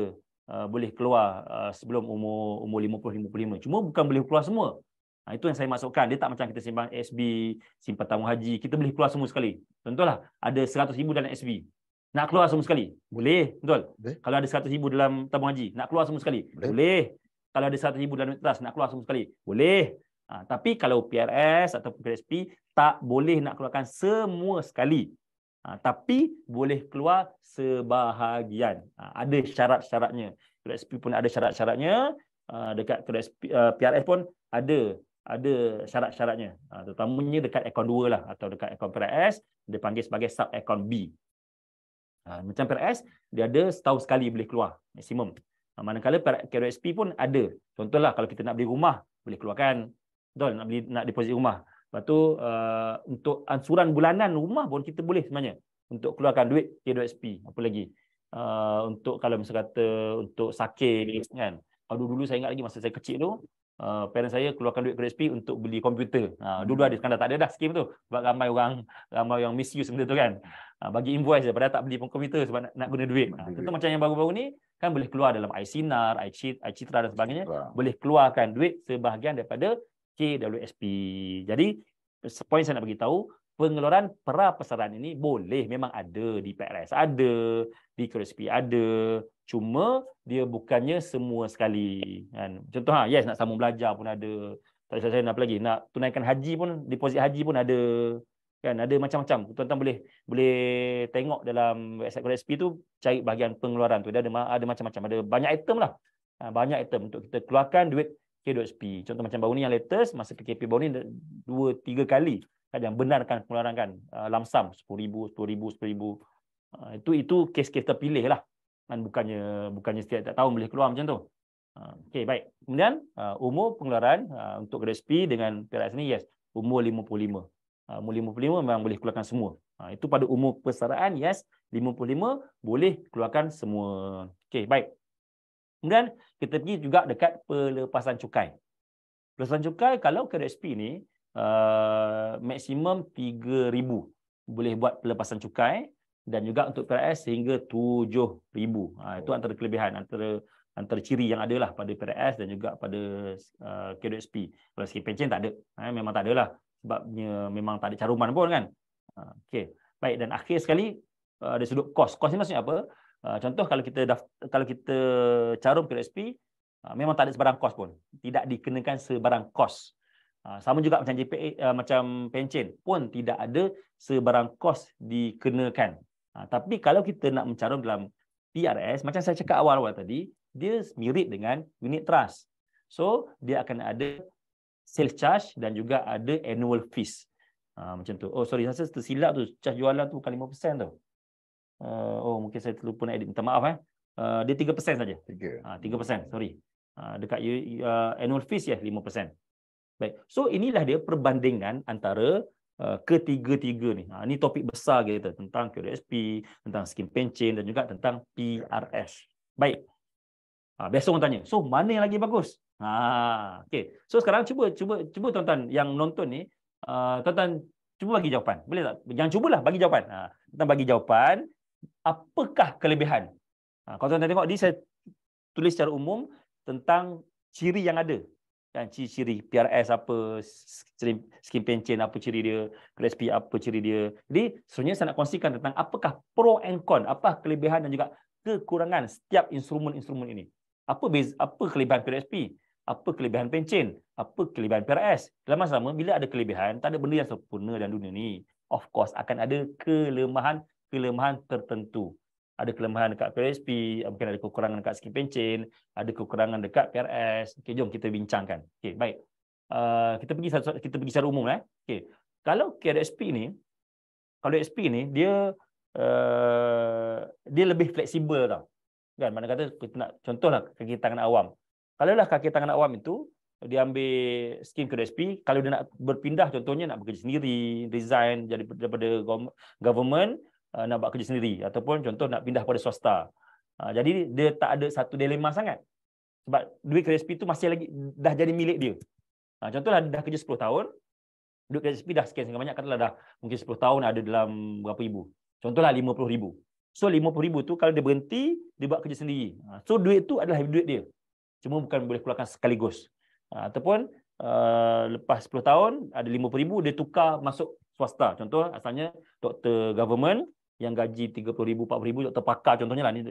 boleh keluar sebelum umur 50-55. Cuma bukan boleh keluar semua. Itu yang saya masukkan. Dia tak macam kita simpan SB, simpan tabung haji. Kita boleh keluar semua sekali. Contohlah, ada 100,000 dalam SB. Nak keluar semua sekali? Boleh. Betul? Boleh. Kalau ada 100,000 dalam tabung haji, nak keluar semua sekali? Boleh. Kalau ada 100,000 dalam trust, nak keluar semua sekali? Boleh. Tapi kalau PRS atau PRSP, tak boleh nak keluarkan semua sekali. Tapi boleh keluar sebahagian. Ada syarat-syaratnya. PRSP pun ada syarat-syaratnya. Dekat PRS pun ada syarat-syaratnya. Terutamanya dekat akaun 2 lah, atau dekat akaun PRS dia panggil sebagai sub akaun B. Macam PRS dia ada setahun sekali boleh keluar maksimum. Manakala KRSP pun ada. Contohlah kalau kita nak beli rumah boleh keluarkan. Betul, nak deposit rumah. Lepas tu untuk ansuran bulanan rumah pun kita boleh sebenarnya untuk keluarkan duit KRSP. Apa lagi? Untuk kalau misal kata untuk sakit kan. Kalau dulu saya ingat lagi masa saya kecil tu, parents saya keluarkan duit KRSP untuk beli komputer. Dulu ada, sekarang dah tak ada dah skim tu. Sebab ramai orang misuse benda tu kan. Bagi invoice je, padahal tak beli komputer sebab nak guna duit. Contoh macam yang baru-baru ni kan boleh keluar dalam iSinar, iCitra dan sebagainya. Boleh keluarkan duit sebahagian daripada KWSP. Jadi poin saya nak bagi tahu, pengeluaran prapesaran ini boleh, memang ada di PRS, ada di KRSP, ada. Cuma dia bukannya semua sekali kan. Contoh yes, nak sambung belajar pun ada. Tak ada saya nak apa lagi, nak tunaikan haji pun, deposit haji pun ada. Kan ada macam-macam. Tuan-tuan boleh tengok dalam website KRSP tu, cari bahagian pengeluaran tu. Dia ada macam-macam, ada banyak item lah. Banyak item untuk kita keluarkan duit KWSP. Contoh macam baru ni yang latest, masa PKP baru ni 2-3 kali kan yang benarkan pengeluaran kan lamsam 10,000, 10,000, 10,000. Itu kes-kes terpilih lah. Dan bukannya setiap tahun boleh keluar macam tu. Okey, baik. Kemudian umur pengeluaran untuk KRSP dengan PRS ni yes, umur 55. Umur 55 memang boleh keluarkan semua. Itu pada umur persaraan yes, 55 boleh keluarkan semua. Okey, baik. Kemudian kita pergi juga dekat pelepasan cukai. Pelepasan cukai kalau KRSP ni maksimum 3,000 boleh buat pelepasan cukai, dan juga untuk PRS sehingga 7,000. Itu antara kelebihan, antara ciri yang ada lah pada PRS dan juga pada KWSP. Kalau skim pencen tak ada. Memang tak ada lah. Sebabnya memang tak ada caruman pun kan. Okey. Baik, dan akhir sekali dari sudut kos. Kos ni maksudnya apa? Contoh kalau kita carum KWSP, memang tak ada sebarang kos pun. Tidak dikenakan sebarang kos. Sama juga macam JPA, macam pencen pun tidak ada sebarang kos dikenakan. Tapi kalau kita nak mencarum dalam PRS, macam saya cakap awal-awal tadi, dia mirip dengan unit trust. So, dia akan ada sales charge dan juga ada annual fees. Macam tu. Oh, sorry, saya tersilap tu. Charge jualan tu bukan 5% tu. Mungkin saya terlupa nak edit. Minta maaf. Dia 3% saja. 3%, sorry. Dekat annual fees ya, 5%. Baik. So, inilah dia perbandingan antara ketiga-tiga ni. Ini topik besar kita tentang KWSP, tentang skim pencen dan juga tentang PRS. Baik. Biasa orang tanya, so mana yang lagi bagus? Okey. So sekarang cuba tuan-tuan yang menonton ni, tuan-tuan cuba bagi jawapan. Boleh tak? Jangan cubalah, bagi jawapan. Tuan bagi jawapan, apakah kelebihan? Kalau tuan-tuan tengok ni saya tulis secara umum tentang ciri yang ada. Kan, ciri PRS apa, skim pencen apa ciri dia, KRSP apa ciri dia. Jadi sebenarnya saya nak kongsikan tentang apakah pro and con, apa kelebihan dan juga kekurangan setiap instrumen-instrumen ini. Apa kelebihan KRSP, apa kelebihan pencen, apa kelebihan PRS. Dalam masa sama, bila ada kelebihan, tak ada benda yang sempurna dalam dunia ni. Of course akan ada kelemahan tertentu. Ada kelemahan dekat PRSP, mungkin ada kekurangan dekat skim pencen, ada kekurangan dekat PRS. Okey, jom kita bincangkan. Okey, baik. Kita pergi secara umum Okey. Kalau KRSP ni, dia lebih fleksibel tau. Kan, mana kata kita nak contohlah kaki tangan awam. Kalau lah kaki tangan awam itu dia ambil skim KRSP, kalau dia nak berpindah contohnya nak bekerja sendiri, resign daripada government, nak buat kerja sendiri ataupun contoh nak pindah pada swasta. Jadi dia tak ada satu dilema sangat. Sebab duit KRSP itu masih lagi dah jadi milik dia. Contohlah dah kerja 10 tahun, duit KRSP dah sekian banyak, katalah dah mungkin 10 tahun ada dalam berapa ribu. Contohlah 50,000. So 50,000 tu kalau dia berhenti, dia buat kerja sendiri. So duit tu adalah duit dia. Cuma bukan boleh keluarkan sekaligus. Ataupun lepas 10 tahun ada 50,000 dia tukar masuk swasta. Contoh asalnya doktor government yang gaji 30,000 40,000, doktor pakar contohnya lah, ni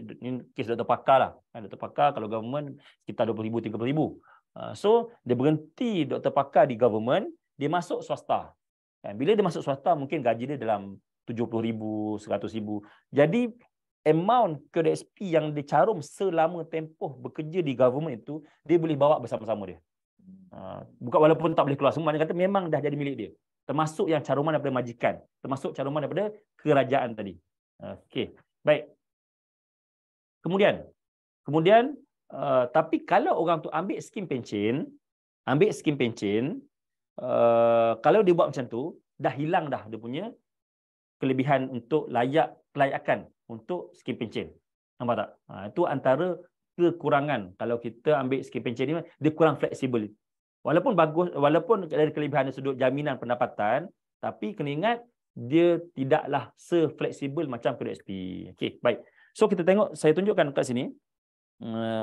kes doktor pakar lah. Doktor pakar kalau government sekitar 20,000 30,000. So dia berhenti doktor pakar di government, dia masuk swasta. Bila dia masuk swasta mungkin gaji dia dalam 70,000 100,000. Jadi amount KDSP yang dicarum selama tempoh bekerja di government itu dia boleh bawa bersama-sama dia. Bukan walaupun tak boleh keluar semua, dia kata memang dah jadi milik dia. Termasuk yang caruman daripada majikan, termasuk caruman daripada kerajaan tadi. Okey, baik. Kemudian tapi kalau orang tu ambil skim pencen, kalau dia buat macam tu, dah hilang dah dia punya kelebihan untuk kelayakan untuk skim pencen. Nampak tak? Itu antara kekurangan kalau kita ambil skim pencen ni, dia kurang fleksibel. Walaupun bagus, walaupun dari kelebihan dari sudut jaminan pendapatan, tapi kena ingat dia tidaklah se-fleksibel macam KDSP. Okey, baik. So kita tengok, saya tunjukkan kat sini.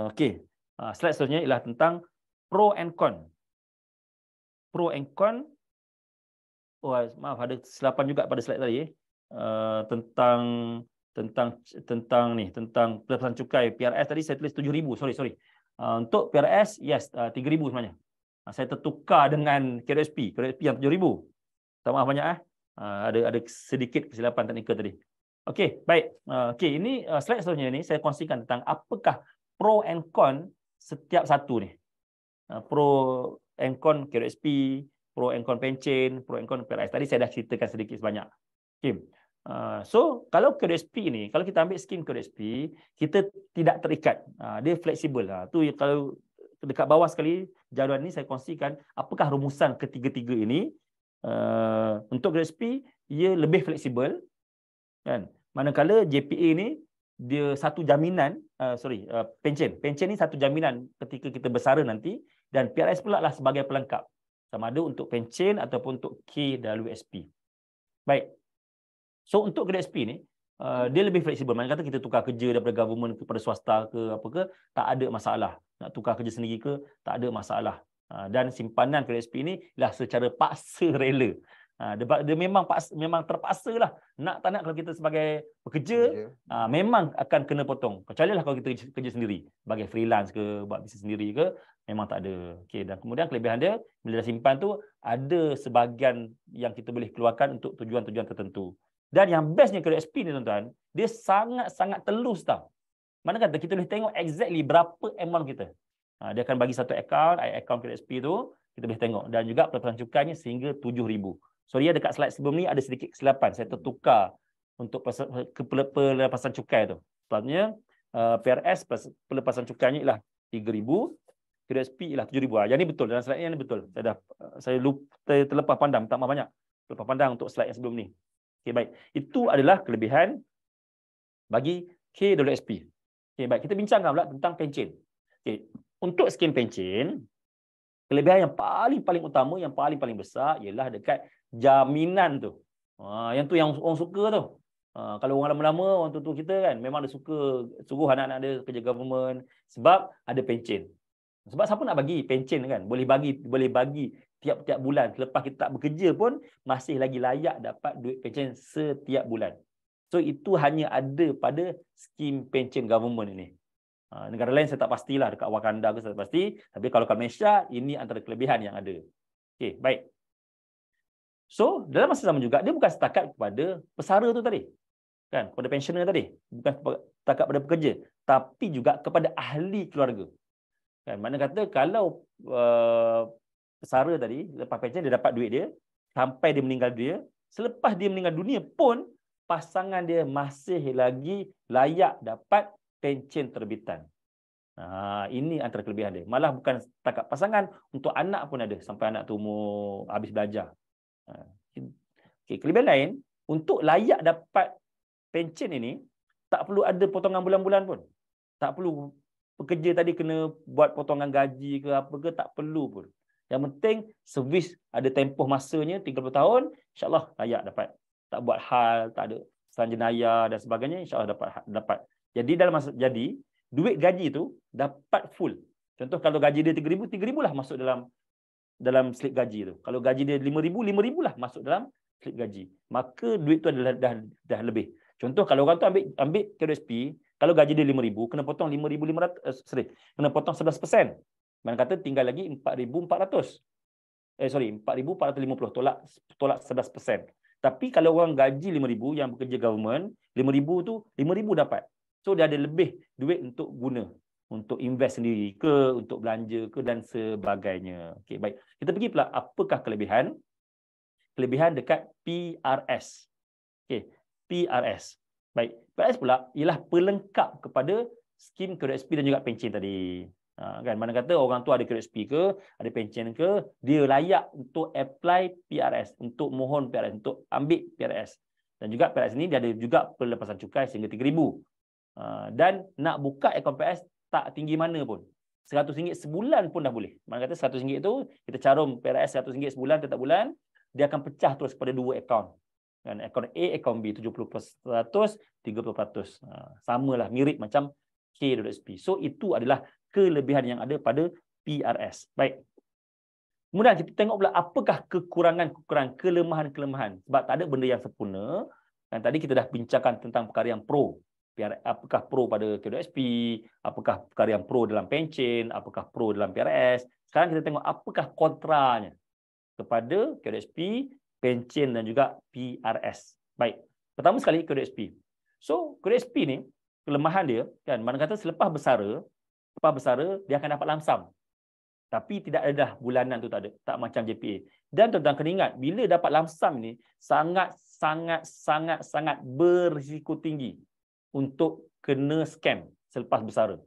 Okey. Slide seterusnya ialah tentang pro and con. Pro and con. Oh, maaf, ada kesilapan juga pada slide tadi. Tentang pelepasan cukai PRS tadi saya tulis 7,000. Sorry. Untuk PRS yes 3,000 sebenarnya. Saya tertukar dengan KDSP yang 7,000. Tak maaf banyak ada sedikit kesilapan teknikal tadi. Okey, baik. Okey, ini slide seterusnya ni saya kongsikan tentang apakah pro and con setiap satu ni. Pro and con KDSP, pro and con pencen, pro and con PRS. Tadi saya dah ceritakan sedikit sebanyak. Okey. So kalau KDSP ni, kalau kita ambil skim KDSP, kita tidak terikat. Dia fleksibel. Tu kalau dekat bawah sekali jadual ni saya kongsikan apakah rumusan ketiga-tiga ini. Untuk KDSP ia lebih fleksibel kan. Manakala JPA ni dia satu jaminan, pencen ni satu jaminan ketika kita bersara nanti, dan PRS pula lah sebagai pelengkap sama ada untuk pencen ataupun untuk KWSP. Baik. So untuk KDSP ni dia lebih fleksibel. Mana kata kita tukar kerja daripada government kepada swasta ke apa ke, tak ada masalah. Nak tukar kerja sendiri ke, tak ada masalah. Dan simpanan KDSP ni lah secara paksa rela. Dia memang terpaksa lah. Nak tak nak kalau kita sebagai pekerja, memang akan kena potong. Kecuali lah kalau kita kerja sendiri. Sebagai freelance ke, buat bisnes sendiri ke, memang tak ada. Okay, dan kemudian kelebihan dia, bila dah simpan tu, ada sebahagian yang kita boleh keluarkan untuk tujuan-tujuan tertentu. Dan yang bestnya KDSP ni tuan-tuan, dia sangat-sangat telus tau. Mana kata kita boleh tengok exactly berapa amount kita. Dia akan bagi satu account KDSP tu, kita boleh tengok. Dan juga pelepasan cukainya sehingga 7,000. Sorry, dekat slide sebelum ni ada sedikit kesilapan. Saya tertukar untuk pelepasan cukai tu. Sebabnya PRS pelepasan cukainya ialah 3,000, KDSP ialah 7,000. Yang ni betul, dalam slide ni betul. Saya terlepas pandang, tak maaf banyak. Terlepas pandang untuk slide yang sebelum ni. Okay, baik. Itu adalah kelebihan bagi KWSP. Okay, baik. Kita bincangkan pula tentang pencen. Okay. Untuk skim pencen, kelebihan yang paling utama, yang paling besar ialah dekat jaminan tu. Yang tu yang orang suka tu. Kalau orang lama-lama, orang tua kita kan, memang dia suka suruh anak-anak dia kerja government sebab ada pencen. Sebab siapa nak bagi pencen kan? Boleh bagi tiap-tiap bulan. Selepas kita tak bekerja pun masih lagi layak dapat duit pencen setiap bulan. So itu hanya ada pada skim pencen government ini. Negara lain saya tak pastilah, dekat Wakanda ke saya tak pasti. Tapi kalau kat Malaysia, ini antara kelebihan yang ada. Okey, baik. So dalam masa sama juga, dia bukan setakat kepada pesara tu tadi. Kan, kepada pensioner tadi. Bukan setakat pada pekerja. Tapi juga kepada ahli keluarga. Kan, mana kata kalau pesara tadi, lepas pension dia dapat duit dia, sampai dia meninggal dunia, selepas dia meninggal dunia pun, pasangan dia masih lagi layak dapat pencen terbitan. Ini antara kelebihan dia. Malah bukan setakat pasangan, untuk anak pun ada, sampai anak tu umur habis belajar. Okay, kelebihan lain, untuk layak dapat pencen ini, tak perlu ada potongan bulan-bulan pun. Tak perlu pekerja tadi kena buat potongan gaji ke apa ke, tak perlu pun. Yang penting servis ada tempoh masanya 30 tahun, insya-Allah layak dapat. Tak buat hal, tak ada kesan jenayah dan sebagainya, insya-Allah dapat. Jadi duit gaji tu dapat full. Contoh kalau gaji dia 3,000 lah masuk dalam dalam slip gaji tu. Kalau gaji dia 5,000, 5,000 lah masuk dalam slip gaji. Maka duit tu adalah dah lebih. Contoh kalau orang tu ambil KWSP, kalau gaji dia 5,000, kena potong 5,500, kena potong 11%. Mana kata tinggal lagi 4,400. 4,450, tolak 11%. Tapi kalau orang gaji 5,000 yang bekerja government, 5,000 tu 5,000 dapat. So dia ada lebih duit untuk guna, untuk invest sendiri ke, untuk belanja ke dan sebagainya. Okey, baik. Kita pergi pula apakah kelebihan? Kelebihan dekat PRS. Okey, PRS. Baik, PRS pula ialah pelengkap kepada skim KWSP dan juga pencen tadi. Kan, mana kata orang tu ada KWSP ke, ada pencen ke, dia layak untuk apply PRS, untuk mohon PRS, untuk ambil PRS. Dan juga PRS ni dia ada juga pelepasan cukai sehingga 3,000. Dan nak buka akaun PRS tak tinggi mana pun. RM100 sebulan pun dah boleh. Mana kata RM100 tu kita carum PRS RM100 sebulan setiap bulan, dia akan pecah terus pada 2 akaun. Dan akaun A, akaun B 70%, 30%. Samalah, mirip macam KWSP. So itu adalah kelebihan yang ada pada PRS. Baik. Kemudian kita tengok pula apakah kekurangan-kekurangan, kelemahan-kelemahan. Sebab tak ada benda yang sempurna. Dan tadi kita dah bincangkan tentang perkara yang pro. Apakah pro pada KWSP, apakah perkara yang pro dalam pencen, apakah pro dalam PRS. Sekarang kita tengok apakah kontranya kepada KWSP, pencen dan juga PRS. Baik. Pertama sekali KWSP. So, KWSP ni kelemahan dia kan, mana kata selepas bersara dia akan dapat lamsam. Tapi tidak ada dah bulanan tu, tak ada. Tak macam JPA. Dan tuan-tuan kena ingat, bila dapat lamsam ni sangat berisiko tinggi untuk kena scam selepas bersara.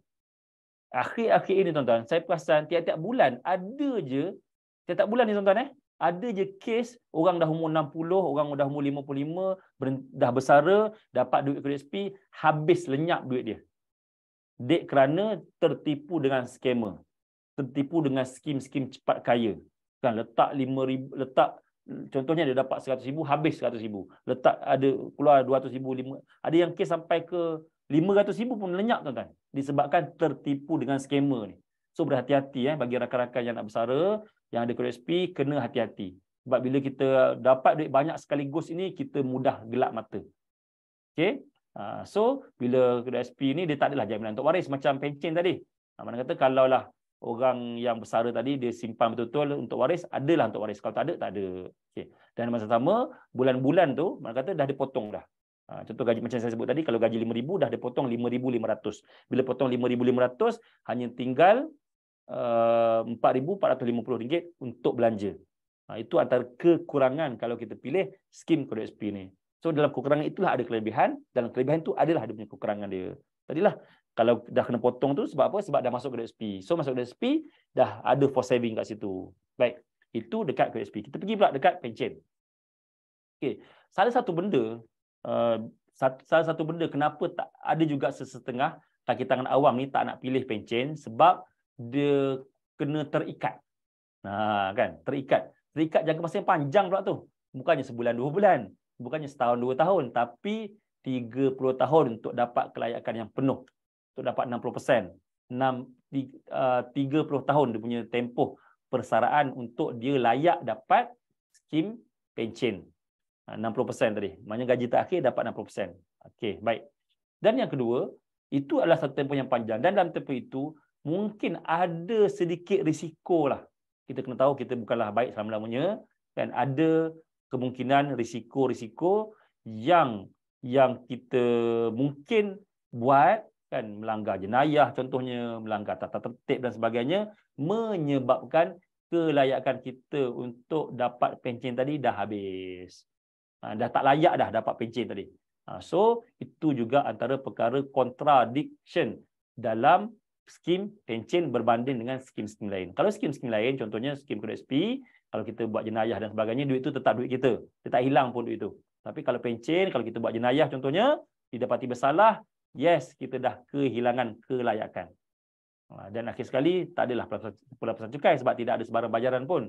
Akhir-akhir ini tuan-tuan, saya perasan tiap-tiap bulan ada je, tiap-tiap bulan ni tuan-tuan ada je kes orang dah umur 60, orang dah umur 55, dah bersara, dapat duit KWSP, habis lenyap duit dia. Dek kerana tertipu dengan scammer. Tertipu dengan skim-skim cepat kaya. Kan letak 5,000, contohnya dia dapat 100,000, habis 100,000. Letak ada keluar 200,000, ada yang kes sampai ke 500,000 pun lenyap tuan-tuan. Disebabkan tertipu dengan scammer ni. So berhati-hati bagi rakan-rakan yang nak bersara, yang ada KWSP, kena hati-hati. Sebab bila kita dapat duit banyak sekaligus ini, kita mudah gelap mata. Okey? So bila KWSP ni dia tak adalah jaminan untuk waris macam pencen tadi. Mana kata kalaulah orang yang bersara tadi dia simpan betul-betul untuk waris, adalah untuk waris. Kalau tak ada, tak ada. Okey. Dan masa sama bulan-bulan tu mana kata dah dipotong dah. Contoh gaji macam saya sebut tadi, kalau gaji 5,000 dah dipotong 5,500. Bila potong 5,500 hanya tinggal RM4,450 untuk belanja. Itu antara kekurangan kalau kita pilih skim KWSP ni. So dalam kekurangan itulah ada kelebihan, dalam kelebihan itu adalah dia punya kekurangan dia. Tadilah kalau dah kena potong tu sebab apa? Sebab dah masuk KWSP. So masuk KWSP dah ada for saving kat situ. Baik, itu dekat KWSP. Kita pergi pula dekat pencen. Okey, salah satu benda kenapa tak ada juga sesetengah kaki tangan awam ni tak nak pilih pencen, sebab dia kena terikat. Kan, terikat jangka masa yang panjang pula tu. Bukannya sebulan 2 bulan, bukannya setahun 2 tahun, tapi 30 tahun untuk dapat kelayakan yang penuh, untuk dapat 60%. 30 tahun dia punya tempoh persaraan untuk dia layak dapat skim pencen. 60% tadi. Maknanya gaji terakhir dapat 60%. Okey, baik. Dan yang kedua, itu adalah satu tempoh yang panjang. Dan dalam tempoh itu, mungkin ada sedikit risiko lah. Kita kena tahu kita bukanlah baik selama-lamanya. Dan ada kemungkinan risiko-risiko yang kita mungkin buat, kan, melanggar jenayah contohnya, melanggar tata tertib dan sebagainya, menyebabkan kelayakan kita untuk dapat pencen tadi dah habis. Dah tak layak dah dapat pencen tadi. So itu juga antara perkara contradiction dalam skim pencen berbanding dengan skim-skim lain. Kalau skim-skim lain, contohnya skim KWSP, kalau kita buat jenayah dan sebagainya, duit itu tetap duit kita. Dia tak hilang pun duit itu. Tapi kalau pencen, kalau kita buat jenayah contohnya, didapati bersalah, yes, kita dah kehilangan kelayakan. Dan akhir sekali, tak adalah pelepasan cukai sebab tidak ada sebarang bayaran pun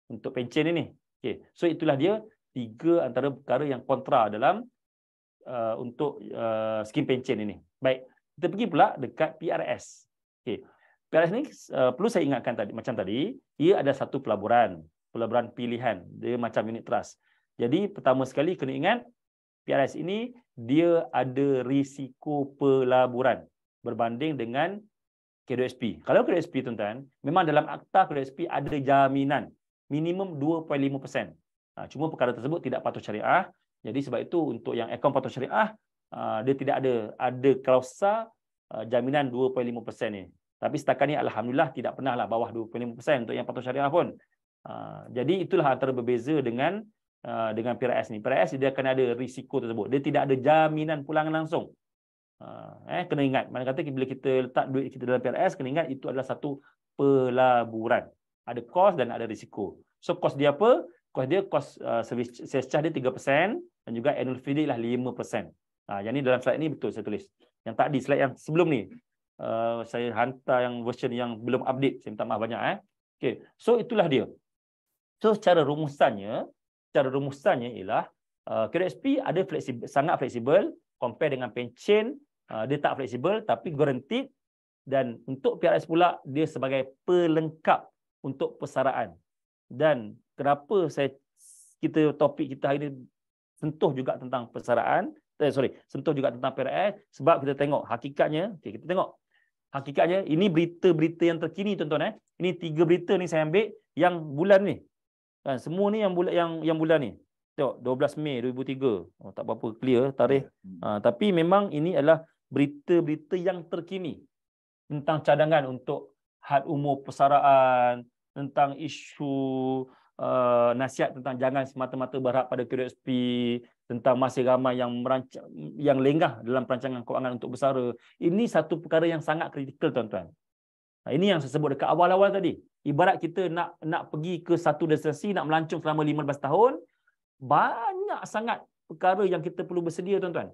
untuk pencen ini. Okay. So itulah dia 3 antara perkara yang kontra dalam untuk skim pencen ini. Baik, kita pergi pula dekat PRS. Okay. PRS ni perlu saya ingatkan tadi, macam tadi, ia ada satu pelaburan pilihan, dia macam unit trust. Jadi pertama sekali kena ingat PRS ini dia ada risiko pelaburan berbanding dengan K2SP. Kalau K2SP tuan-tuan, memang dalam akta K2SP ada jaminan minimum 2.5%. Cuma perkara tersebut tidak patuh syariah. Jadi sebab itu untuk yang akaun patuh syariah dia tidak ada klausa jaminan 2.5% ni. Tapi setakat ni alhamdulillah tidak pernahlah bawah 2.5% untuk yang patuh syariah pun. Jadi itulah antara berbeza dengan PRS ni. PRS dia akan ada risiko tersebut. Dia tidak ada jaminan pulangan langsung. Kena ingat, mana kata bila kita letak duit kita dalam PRS, kena ingat itu adalah satu pelaburan. Ada kos dan ada risiko. So kos dia apa? Kos dia service charge dia 3% dan juga annual fee dia lah 5%. Yang ni dalam slide ni betul saya tulis. Yang tak di slide yang sebelum ni saya hantar yang version yang belum update. Saya minta maaf banyak Okay. So itulah dia. So cara rumusannya ialah K2SP ada sangat fleksibel compare dengan pencen, dia tak fleksibel tapi guaranteed, dan untuk PRS pula dia sebagai pelengkap untuk persaraan. Dan kenapa topik kita hari ini sentuh juga tentang persaraan, sentuh juga tentang PRS, sebab kita tengok hakikatnya, ini berita-berita yang terkini tuan-tuan. Ini 3 berita ni saya ambil yang bulan ni. Semua ni yang bulan ni. Tengok 12 Mei 2003. Tak berapa clear tarikh. Tapi memang ini adalah berita-berita yang terkini tentang cadangan untuk had umur persaraan, tentang isu nasihat tentang jangan semata-mata berharap pada K2SP, tentang masih ramai yang lengah dalam perancangan kewangan untuk bersara. Ini satu perkara yang sangat kritikal tuan-tuan. Ini yang saya sebut dekat awal-awal tadi. Ibarat kita nak pergi ke satu destinasi, nak melancong selama 15 tahun, banyak sangat perkara yang kita perlu bersedia tuan-tuan.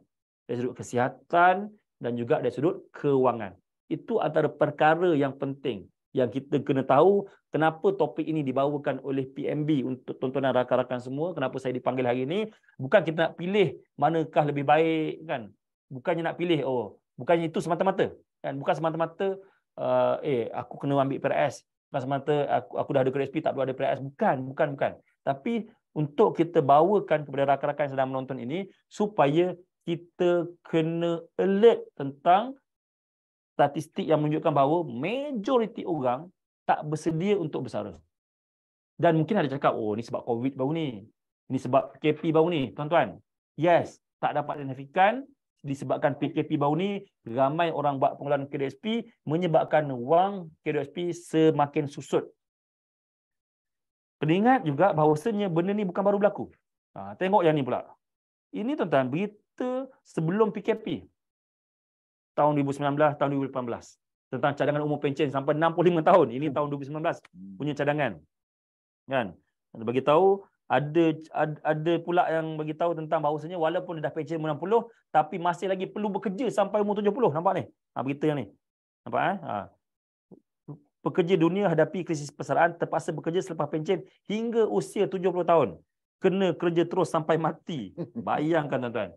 Dari sudut kesihatan dan juga dari sudut kewangan. Itu antara perkara yang penting yang kita kena tahu. Kenapa topik ini dibawakan oleh PMB untuk tuan-tuan dan rakan-rakan semua, kenapa saya dipanggil hari ini, bukan kita nak pilih manakah lebih baik kan. Bukannya nak pilih, bukannya itu semata-mata kan, bukan semata-mata aku kena ambil PRS, bukan semata aku dah ada K2SP tak perlu ada PRS, bukan. Tapi untuk kita bawakan kepada rakan-rakan yang sedang menonton ini supaya kita kena alert tentang statistik yang menunjukkan bahawa majoriti orang tak bersedia untuk bersara. Dan mungkin ada cakap, ni sebab COVID baru ni. Ini sebab PKP baru ni, tuan-tuan. Yes, tak dapat dinafikan disebabkan PKP baru ni, ramai orang buat pengeluaran K2SP menyebabkan wang K2SP semakin susut. Kena ingat juga bahawasanya benda ni bukan baru berlaku. Tengok yang ni pula. Ini tuan-tuan, berita sebelum PKP. Tahun 2019, tahun 2018. Tentang cadangan umur pencen sampai 65 tahun. Ini tahun 2019 punya cadangan. Kan? Bagi tahu ada pula yang bagi tahu tentang bahawasanya walaupun dia dah pencen umur 60 tapi masih lagi perlu bekerja sampai umur 70. Nampak ni? Berita yang ni. Nampak Pekerja dunia hadapi krisis persaraan, terpaksa bekerja selepas pencen hingga usia 70 tahun. Kena kerja terus sampai mati. Bayangkan tuan-tuan.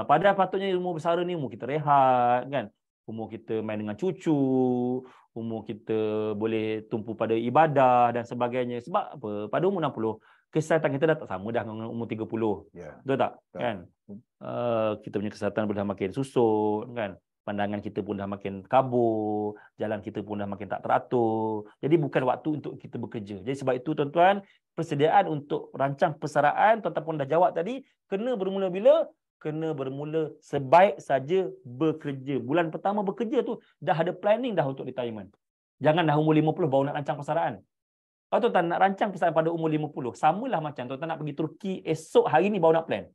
Padahal patutnya umur bersara ni umur kita rehat kan. Umur kita main dengan cucu, umur kita boleh tumpu pada ibadah dan sebagainya. Sebab apa? Pada umur 60, kesihatan kita dah tak sama dah dengan umur 30. Betul tak? Kan? Kita punya kesihatan pun dah makin susut kan. Pandangan kita pun dah makin kabur, jalan kita pun dah makin tak teratur. Jadi bukan waktu untuk kita bekerja. Jadi sebab itu tuan-tuan, persediaan untuk rancang persaraan, tuan-tuan pun dah jawab tadi, kena bermula bila? Kena bermula sebaik saja bekerja. Bulan pertama bekerja tu dah ada planning dah untuk retirement. Jangan dah umur 50 baru nak rancang persaraan. Kalau tuan-tuan nak rancang persaraan pada umur 50, samalah macam tuan-tuan nak pergi Turki esok hari ni baru nak plan.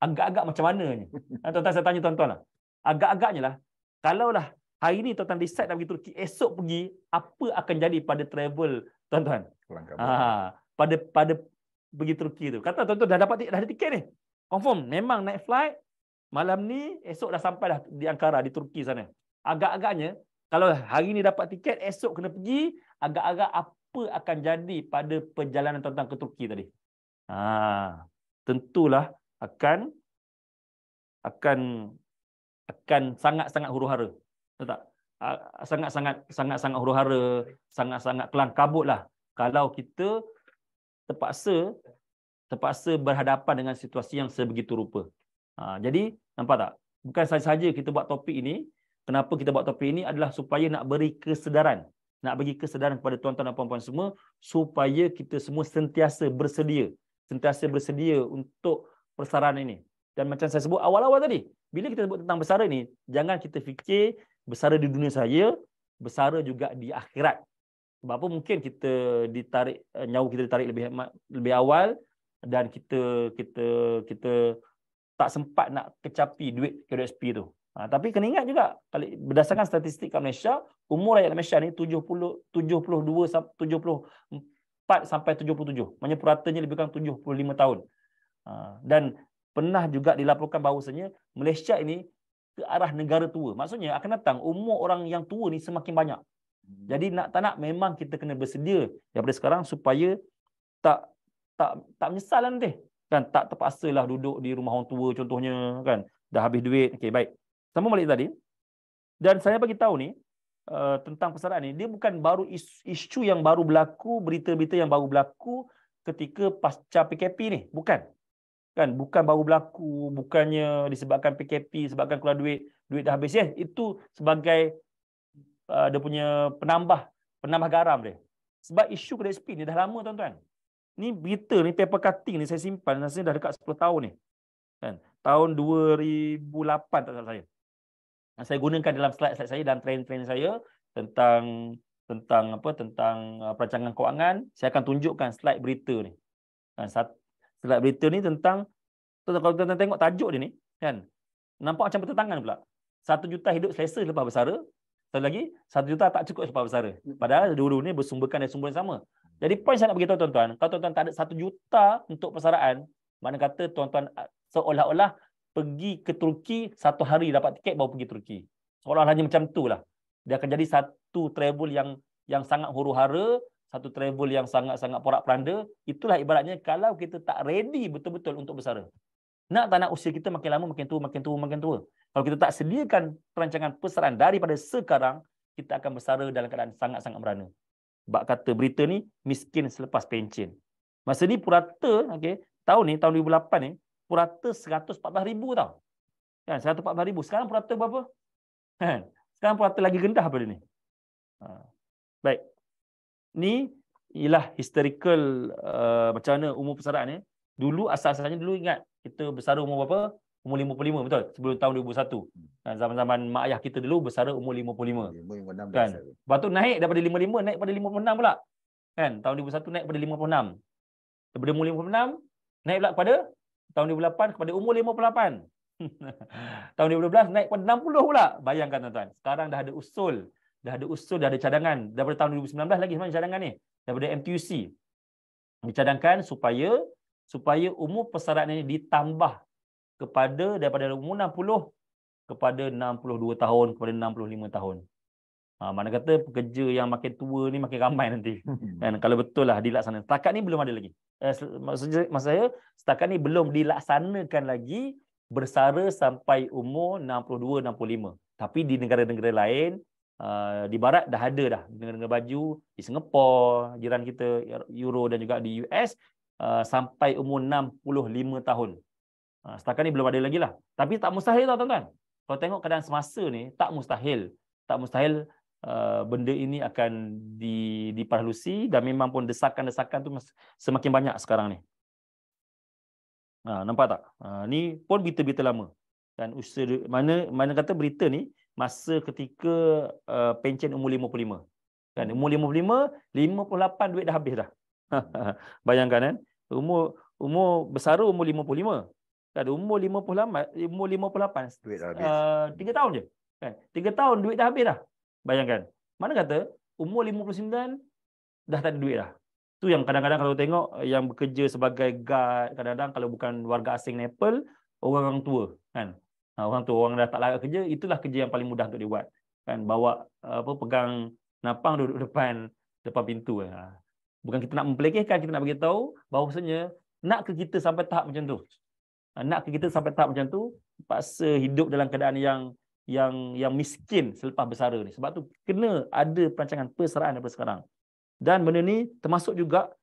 Agak-agak macam mana ni? Tuan-tuan, saya tanya tuan-tuan lah. Agak-agaknya lah. Kalaulah hari ni tuan-tuan decide nak pergi Turki, esok pergi, apa akan jadi pada travel tuan-tuan? Pada pergi Turki tu. Kata tuan-tuan dah ada tiket ni. Confirm, memang naik flight, malam ni, esok dah sampai dah di Ankara, di Turki sana. Agak-agaknya, kalau hari ni dapat tiket, esok kena pergi, agak-agak apa akan jadi pada perjalanan tuan-tuan ke Turki tadi? Tentulah akan sangat-sangat huru-hara. Betul tak? sangat-sangat huru-hara, sangat-sangat kelang kabut lah kalau kita terpaksa berhadapan dengan situasi yang sebegitu rupa. Jadi nampak tak? Bukan saja kita buat topik ini. Kenapa kita buat topik ini adalah supaya nak beri kesedaran, nak bagi kesedaran kepada tuan-tuan dan puan-puan semua supaya kita semua sentiasa bersedia untuk persaraan ini. Dan macam saya sebut awal-awal tadi, bila kita sebut tentang bersara ni, jangan kita fikir bersara di dunia saja, bersara juga di akhirat. Sebab apa mungkin kita ditarik, nyawa kita ditarik lebih awal dan kita tak sempat nak kecapi duit KWSP tu. Tapi kena ingat juga, berdasarkan statistik kat Malaysia, umur rakyat Malaysia ni 72 74 sampai 77. Maksudnya puratanya lebih kurang 75 tahun. Dan pernah juga dilaporkan bahawasanya Malaysia ini ke arah negara tua. Maksudnya akan datang umur orang yang tua ni semakin banyak. Jadi tak nak memang kita kena bersedia daripada sekarang supaya tak menyesal nanti. Kan tak terpaksalah duduk di rumah orang tua contohnya kan. Dah habis duit. Okey, baik. Sambung balik tadi. Dan saya bagi tahu ni tentang persaraan ni, dia bukan baru isu yang baru berlaku, berita-berita yang baru berlaku ketika pasca PKP ni. Bukan. Kan bukan baru berlaku, bukannya disebabkan PKP, sebabkan keluar duit dah habis ya. Itu sebagai dia punya penambah garam dia. Sebab isu KWSP ni dah lama tuan-tuan. Ni berita ni, paper cutting ni saya simpan rasanya dah dekat 10 tahun ni. Kan? Tahun 2008 tak salah saya. Saya gunakan dalam slide saya dan trend saya tentang perancangan kewangan. Saya akan tunjukkan slide berita ni. Kan? Slide berita ni tentang, kalau tuan-tuan tengok tajuk dia ni, kan? Nampak macam bertentangan pula. 1 juta hidup selesa lepas bersara. Satu lagi, 1 juta tak cukup lepas bersara. Padahal dua-dua ni bersumberkan dari sumber yang sama. Jadi poin saya nak beritahu tuan-tuan, kalau tuan-tuan tak ada 1 juta untuk persaraan, mana kata tuan-tuan seolah-olah pergi ke Turki 1 hari dapat tiket baru pergi Turki. Seolah-olahnya macam tu lah. Dia akan jadi satu travel yang sangat huru-hara, satu travel yang sangat-sangat porak-peranda. Itulah ibaratnya kalau kita tak ready betul-betul untuk bersara. Nak tak nak usia kita makin lama makin tua. Kalau kita tak sediakan perancangan persaraan daripada sekarang, kita akan bersara dalam keadaan sangat-sangat merana. Bak kata berita ni miskin selepas pencen. Masa ni purata, okey, tahun 2008 ni, purata 114,000 tau. Kan, 114,000. Sekarang purata berapa? Kan? Sekarang purata lagi rendah pada ni. Baik. Ni ialah historical macam mana umur persaraan ni. Dulu asal-asalnya ingat kita bersara umur berapa? Umur 55, betul? Sebelum tahun 2001. Zaman-zaman mak ayah kita dulu bersara umur 55. 56 kan? Lepas tu naik daripada 55 naik pada 56 pula. Kan? Tahun 2001 naik pada 56. Daripada umur 56 naik pula kepada tahun 2008 kepada umur 58. Tahun 2012 naik pada 60 pula. Bayangkan tuan-tuan. Sekarang dah ada usul, dah ada cadangan daripada tahun 2019 lagi sebenarnya cadangan ni. Daripada MTUC. Dicadangkan supaya umur persaraan ini ditambah daripada umur 60 kepada 62 tahun kepada 65 tahun. Mana kata pekerja yang makin tua ni makin ramai nanti. Dan kalau betul lah dilaksanakan. Setakat ni belum ada lagi. Maksud saya setakat ni belum dilaksanakan lagi bersara sampai umur 62 65. Tapi di negara-negara lain di barat dah ada dah. Negara-negara baju di Singapura, jiran kita Euro dan juga di US sampai umur 65 tahun. Setakat ni belum ada lagi lah. Tapi tak mustahil tau tuan-tuan. Kalau tengok keadaan semasa ni, tak mustahil benda ini akan diperhalusi dan memang pun desakan-desakan tu semakin banyak sekarang ni. Nampak tak? Ni pun berita-berita lama. Dan mana kata berita ni masa ketika pencen umur 55. Kan umur 55, 58 duit dah habis dah. Bayangkan kan? Umur bersara umur 55. Kan umur 58 duit dah habis. 3 tahun je. Kan? 3 tahun duit dah habis dah. Bayangkan. Mana kata umur 59 dah tak ada duit dah. Tu yang kadang-kadang kalau tengok yang bekerja sebagai guard, kadang-kadang kalau bukan warga asing Nepal, orang tua kan. Orang tua, orang dah tak layak kerja, itulah kerja yang paling mudah untuk dia buat. Kan bawa pegang napang duduk depan pintu. Bukan kita nak mempelekehkan, kita nak bagi tahu bahawasanya nak ke kita sampai tahap macam tu. Nak ke kita sampai tahap macam tu, paksa hidup dalam keadaan yang yang miskin selepas bersara ni. Sebab tu kena ada perancangan persaraan daripada sekarang. Dan benda ni termasuk juga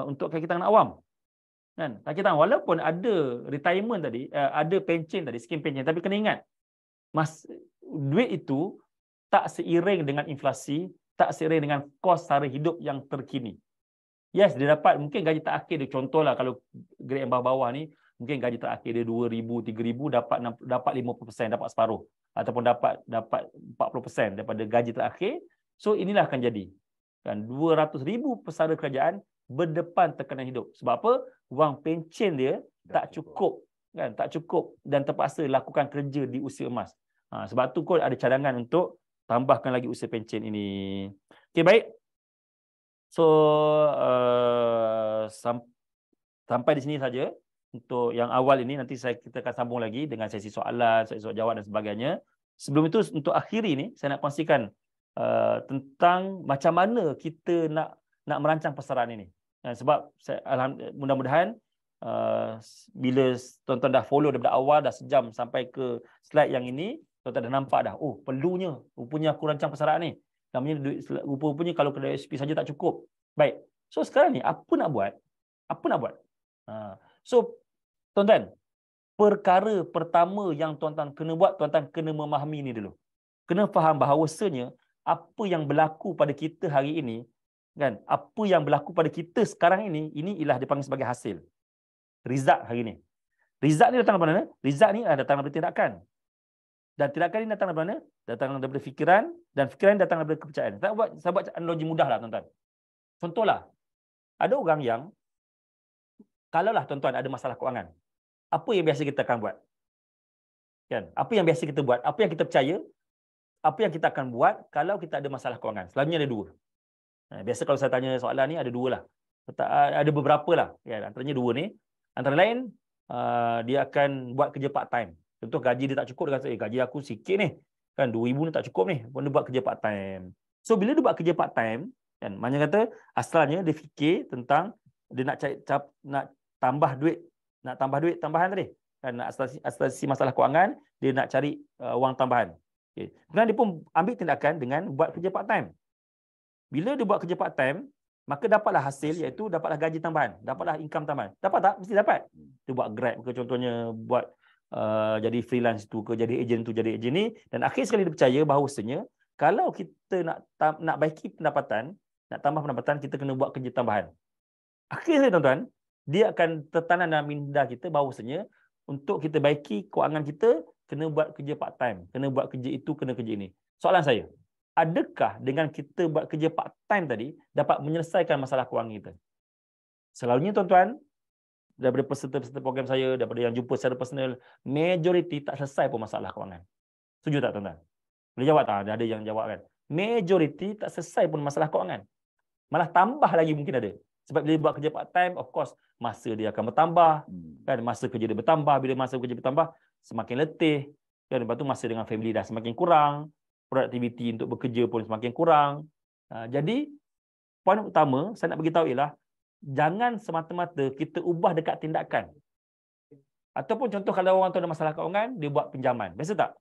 untuk kakitangan awam. Kan? Kakitangan walaupun ada retirement tadi, ada pencen tadi, skim pencen, tapi kena ingat duit itu tak seiring dengan inflasi, tak seiring dengan kos sara hidup yang terkini. Yes, dia dapat mungkin gaji terakhir dia, contohlah kalau grade yang bawah-bawah ni mungkin gaji terakhir dia 2,000, 3,000, dapat 50%, dapat separuh ataupun dapat 40% daripada gaji terakhir. So inilah akan jadi kan 200,000 pesara kerajaan berdepan tekanan hidup. Sebab apa? Wang pencen dia tak cukup kan, tak cukup dan terpaksa lakukan kerja di usia emas. Sebab tu kot ada cadangan untuk tambahkan lagi usia pencen ini. Okey, baik. So sampai di sini saja untuk yang awal ini. Nanti kita akan sambung lagi dengan sesi soalan, sesi soal jawab dan sebagainya. Sebelum itu untuk akhiri ni saya nak kongsikan tentang macam mana kita nak merancang persaraan ini. Sebab mudah-mudahan bila tuan-tuan dah follow daripada awal, dah sejam sampai ke slide yang ini, tuan-tuan dah nampak dah, oh perlunya rupanya aku rancang persaraan ni. Namanya rupa-rupanya kalau kedai SP saja tak cukup. Baik. So sekarang ni apa nak buat? So tuan-tuan, perkara pertama yang tuan-tuan kena buat, tuan-tuan kena memahami ni dulu. Kena faham bahawasanya apa yang berlaku pada kita hari ini, kan? Apa yang berlaku pada kita sekarang ini ialah dipanggil sebagai hasil. Result hari ini. Result ni datang daripada mana? Result ni datang daripada tindakan. Dan tindakan ini datang daripada mana? Datang daripada fikiran, dan fikiran datang daripada kepercayaan. Saya buat analogi mudah lah tuan-tuan. Contohlah, ada orang yang, kalaulah tuan-tuan ada masalah kewangan, apa yang biasa kita akan buat? Kan? Apa yang biasa kita buat? Apa yang kita percaya? Apa yang kita akan buat kalau kita ada masalah kewangan? Selalunya ada dua. Biasa kalau saya tanya soalan ni ada dua lah. Ada beberapa lah. Ya, antaranya dua ni. Antara lain, dia akan buat kerja part time. Contoh gaji dia tak cukup, dia kata, gaji aku sikit ni. Kan 2,000 ni tak cukup ni. Pun dia buat kerja part time. So bila dia buat kerja part time, kan, maknanya kata asalnya dia fikir tentang dia nak tambah duit tambahan tadi. Kan, nak atasi masalah kewangan, dia nak cari wang tambahan. Okay. Kemudian dia pun ambil tindakan dengan buat kerja part time. Bila dia buat kerja part time, maka dapatlah hasil, iaitu dapatlah gaji tambahan, dapatlah income tambahan. Dapat tak? Mesti dapat. Dia buat Grab ke contohnya, buat jadi freelance tu ke, jadi ejen tu, jadi ejen ni, dan akhir sekali dia percaya bahawasanya kalau kita nak baiki pendapatan, nak tambah pendapatan, kita kena buat kerja tambahan. Akhirnya tuan-tuan, dia akan tertanam dalam minda kita bahawasanya untuk kita baiki kewangan kita, kena buat kerja part time, kena buat kerja itu, kena kerja ini. Soalan saya, adakah dengan kita buat kerja part time tadi dapat menyelesaikan masalah kewangan kita? Selalunya tuan-tuan, daripada peserta-peserta program saya, daripada yang jumpa secara personal, majoriti tak selesai pun masalah kewangan. Setuju tak tuan-tuan? Boleh jawab tak? Ada yang jawab kan? Majoriti tak selesai pun masalah kewangan. Malah tambah lagi mungkin ada. Sebab bila dia buat kerja part time, of course, masa dia akan bertambah. Kan? Masa kerja dia bertambah. Bila masa kerja bertambah, semakin letih. Kan? Lepas tu masa dengan family dah semakin kurang. Produktiviti untuk bekerja pun semakin kurang. Jadi, poin utama saya nak beritahu ialah, jangan semata-mata kita ubah dekat tindakan. Ataupun contoh kalau orang tu ada masalah kewangan, dia buat pinjaman. Biasa tak?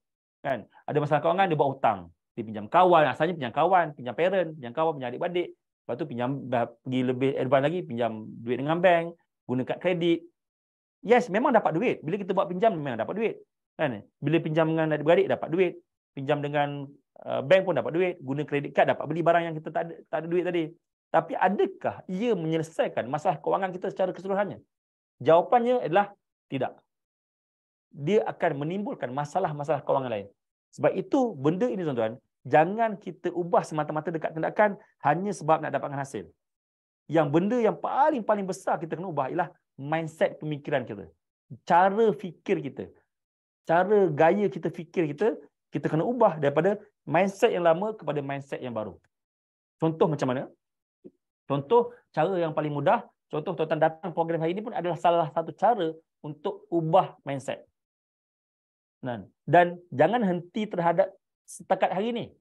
Kan? Ada masalah kewangan, dia buat hutang. Dia pinjam kawan, asalnya pinjam kawan, pinjam parent, pinjam kawan, pinjam adik-beradik. Lepas tu pinjam, pergi lebih advance lagi, pinjam duit dengan bank, guna kad kredit. Yes, memang dapat duit. Bila kita buat pinjam, memang dapat duit. Kan? Bila pinjam dengan adik-beradik, dapat duit. Pinjam dengan bank pun dapat duit. Guna kredit kad, dapat beli barang yang kita tak ada duit tadi. Tapi adakah ia menyelesaikan masalah kewangan kita secara keseluruhannya? Jawapannya adalah tidak. Dia akan menimbulkan masalah-masalah kewangan lain. Sebab itu, benda ini tuan-tuan, jangan kita ubah semata-mata dekat tindakan hanya sebab nak dapatkan hasil. Yang benda yang paling besar kita kena ubah ialah mindset pemikiran kita. Cara fikir kita. Cara gaya kita fikir kita kena ubah daripada mindset yang lama kepada mindset yang baru. Contoh macam mana? Contoh, cara yang paling mudah, contoh tuan-tuan datang program hari ini pun adalah salah satu cara untuk ubah mindset. Dan jangan henti terhadap setakat hari ini.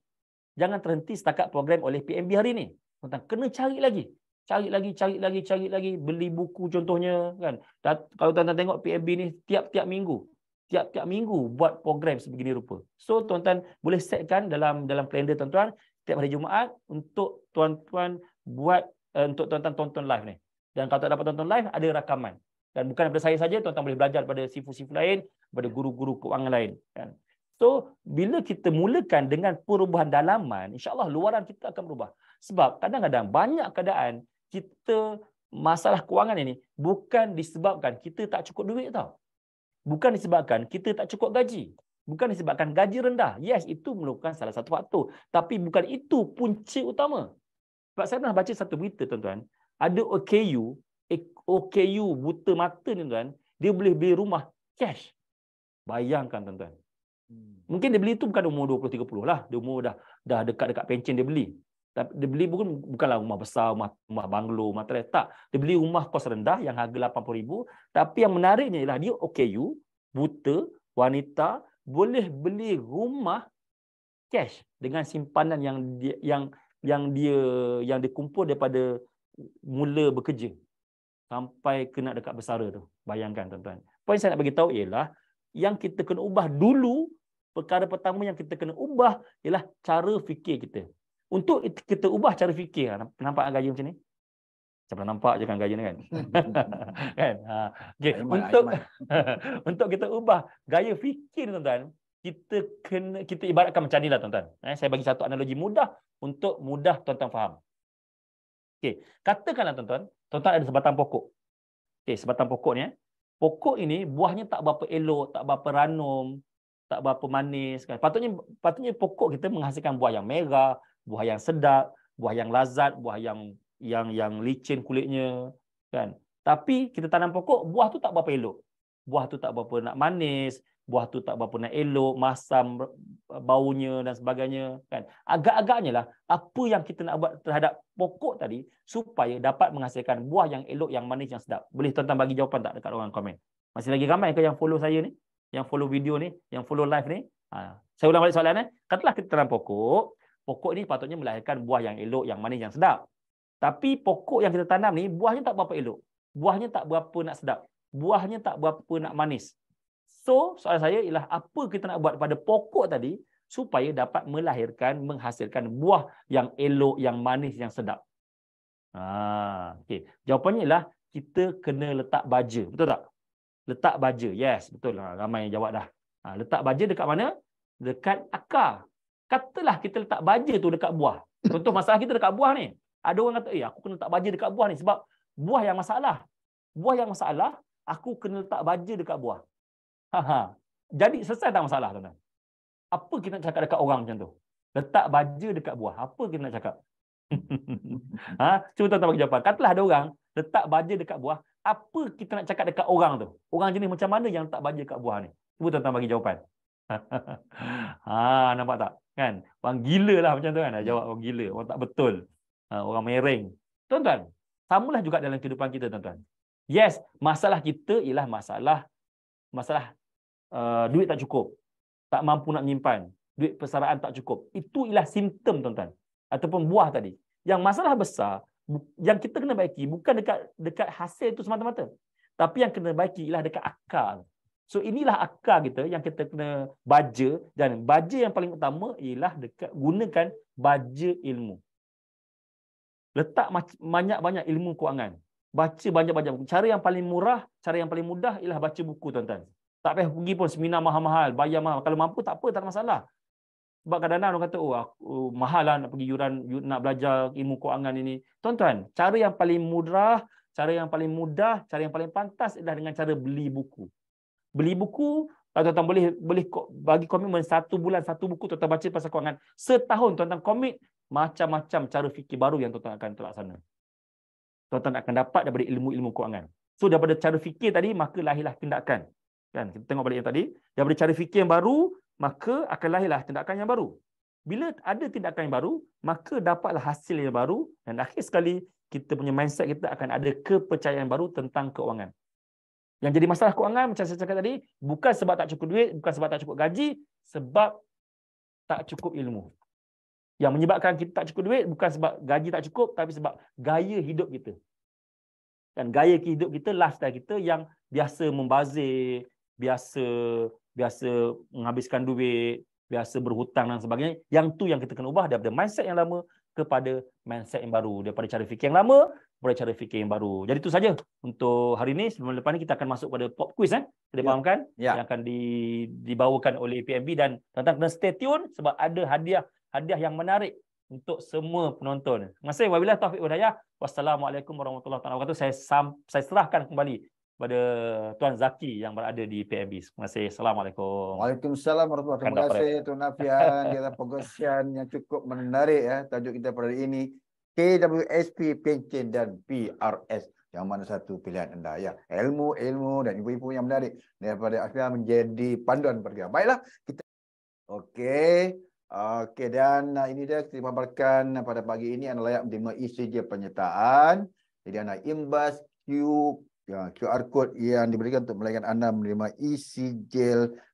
Jangan terhenti setakat program oleh PMB hari ini. Tuan-tuan kena cari lagi. Cari lagi, beli buku contohnya. Kan? Kalau tuan-tuan tengok PMB ni tiap-tiap minggu, tiap-tiap minggu buat program sebegini rupa. So tuan-tuan boleh setkan dalam kalender tuan-tuan setiap hari Jumaat untuk tuan-tuan buat untuk tuan-tuan tonton live ni. Dan kalau tak dapat tonton live, ada rakaman. Dan bukan daripada saya saja, tuan-tuan boleh belajar daripada sifu-sifu lain, daripada guru-guru keuangan lain, kan. So bila kita mulakan dengan perubahan dalaman, insya-Allah luaran kita akan berubah. Sebab kadang-kadang banyak keadaan kita masalah kewangan ini bukan disebabkan kita tak cukup duit tau. Bukan disebabkan kita tak cukup gaji. Bukan disebabkan gaji rendah. Yes, itu merupakan salah satu faktor. Tapi bukan itu punca utama. Sebab saya pernah baca satu berita, tuan-tuan. Ada OKU buta mata ni, tuan. Dia boleh beli rumah cash. Bayangkan, tuan-tuan. Mungkin dia beli itu bukan umur 20-30 lah. Dia umur dah dekat-dekat pencen dia beli. Tapi dia beli bukanlah rumah besar, rumah banglo, rumah teres. Tak. Dia beli rumah kos rendah yang harga 80,000. Tapi yang menariknya ialah dia OKU, buta, wanita, boleh beli rumah cash dengan simpanan yang dia kumpul daripada mula bekerja sampai kena dekat bersara tu. Bayangkan, tuan-tuan. Poin saya nak bagi tahu ialah yang kita kena ubah dulu, perkara pertama yang kita kena ubah ialah cara fikir kita. Untuk kita ubah cara fikir, nampak gaya macam ni? Siapa nampak je kan gaya ni kan? Kan? Okay. Untuk kita ubah gaya fikir, tuan-tuan, kita ibaratkan macam inilah, tuan-tuan. Saya bagi satu analogi mudah untuk mudah tuan-tuan faham. Okey, katakanlah tuan-tuan ada sebatang pokok. Okey, sebatang pokok ni. Pokok ini buahnya tak berapa elok, tak berapa ranum, tak berapa manis kan. Patutnya pokok kita menghasilkan buah yang merah, buah yang sedap, buah yang lazat, buah yang licin kulitnya kan. Tapi kita tanam pokok, buah tu tak berapa elok. Buah tu tak berapa nak manis, buah tu tak berapa nak elok, masam baunya dan sebagainya kan. Agak-agaknya lah apa yang kita nak buat terhadap pokok tadi supaya dapat menghasilkan buah yang elok, yang manis, yang sedap. Boleh tuan-tuan bagi jawapan tak dekat orang komen? Masih lagi ramai ke yang follow saya ni? Yang follow video ni, yang follow live ni? Saya ulang balik soalan. Katalah kita tanam pokok. Pokok ni patutnya melahirkan buah yang elok, yang manis, yang sedap. Tapi pokok yang kita tanam ni buahnya tak berapa elok. Buahnya tak berapa nak sedap. Buahnya tak berapa nak manis. So, soalan saya ialah apa kita nak buat pada pokok tadi supaya dapat melahirkan, menghasilkan buah yang elok, yang manis, yang sedap. Okay. Jawapannya ialah kita kena letak baja. Betul tak? Letak baja. Yes, betul. Ramai yang jawab dah. Letak baja dekat mana? Dekat akar. Katalah kita letak baja tu dekat buah. Contoh masalah kita dekat buah ni. Ada orang kata, aku kena letak baja dekat buah ni sebab buah yang masalah. Buah yang masalah, aku kena letak baja dekat buah. Jadi selesai tak masalah, tuan-tuan? Apa kita nak cakap dekat orang macam tu? Letak baja dekat buah. Apa kita nak cakap? Cuba tuan-tuan bagi jawapan. Katalah ada orang letak baja dekat buah. Apa kita nak cakap dekat orang tu? Orang jenis macam mana yang letak baja dekat buah ni? Cuba tuan-tuan bagi jawapan. Nampak tak? Kan? Orang gila lah macam tu kan. Jawab orang gila. Orang tak betul. Orang mereng. Tuan-tuan, samalah juga dalam kehidupan kita, tuan-tuan. Yes, masalah kita ialah masalah duit tak cukup. Tak mampu nak menyimpan. Duit persaraan tak cukup. Itu ialah simptom, tuan-tuan. Ataupun buah tadi. Yang masalah besar, yang kita kena baiki, bukan dekat hasil itu semata-mata. Tapi yang kena baiki ialah dekat akal. So inilah akal kita yang kita kena baja. Dan baja yang paling utama ialah gunakan baja ilmu. Letak banyak-banyak ilmu kewangan. Baca banyak-banyak buku. Cara yang paling murah, cara yang paling mudah ialah baca buku, tuan-tuan. Tak payah pergi pun seminar mahal-mahal, bayar mahal. Kalau mampu tak apa, tak ada masalah. Sebab kadang-kadang orang kata, mahal lah nak pergi yuran, nak belajar ilmu kewangan ini. Tuan-tuan, cara yang paling mudah, cara yang paling mudah, cara yang paling pantas adalah dengan cara beli buku. Beli buku, tuan-tuan boleh bagi komitmen 1 bulan 1 buku tuan-tuan baca pasal kewangan. Setahun tuan-tuan komit macam-macam cara fikir baru yang tuan-tuan akan terlaksana. Tuan-tuan akan dapat daripada ilmu-ilmu kewangan. So daripada cara fikir tadi, maka lahirlah tindakan. Kan? Kita tengok balik yang tadi. Daripada cara fikir yang baru, maka akan lahirlah tindakan yang baru. Bila ada tindakan yang baru, maka dapatlah hasil yang baru. Dan akhir sekali, kita punya mindset kita akan ada kepercayaan baru tentang keuangan. Yang jadi masalah keuangan, macam saya cakap tadi, bukan sebab tak cukup duit, bukan sebab tak cukup gaji, sebab tak cukup ilmu. Yang menyebabkan kita tak cukup duit bukan sebab gaji tak cukup, tapi sebab gaya hidup kita. Dan gaya hidup kita, lifestyle kita yang biasa membazir, biasa biasa menghabiskan duit, biasa berhutang dan sebagainya. Yang tu yang kita kena ubah daripada mindset yang lama kepada mindset yang baru, daripada cara fikir yang lama kepada cara fikir yang baru. Jadi itu saja untuk hari ini. Sebelum lepas ni kita akan masuk pada pop quiz Kita fahamkan yang akan dibawakan oleh PMB, dan tuan-tuan kena stay tune sebab ada hadiah yang menarik untuk semua penonton. Terima kasih. Wabillahi taufiq wal hidayah. Wassalamualaikum warahmatullahi wabarakatuh. Saya serahkan kembali pada Tuan Zaki yang berada di PMB. Terima kasih. Assalamualaikum. Waalaikumsalam warahmatullahi wabarakatuh. Terima kasih Tuan Nafian. Kita pengusian yang cukup menarik tajuk kita pada hari ini, KWSP, pencen dan PRS. Yang mana satu pilihan anda ilmu dan ibu-ibu yang menarik daripada Afia menjadi panduan pergi. Baiklah, kita Okey, dan ini dia kita paparkan pada pagi ini anda layak menerima ECJ penyertaan. Jadi anda imbas QR code yang diberikan untuk melayan anda menerima ECJ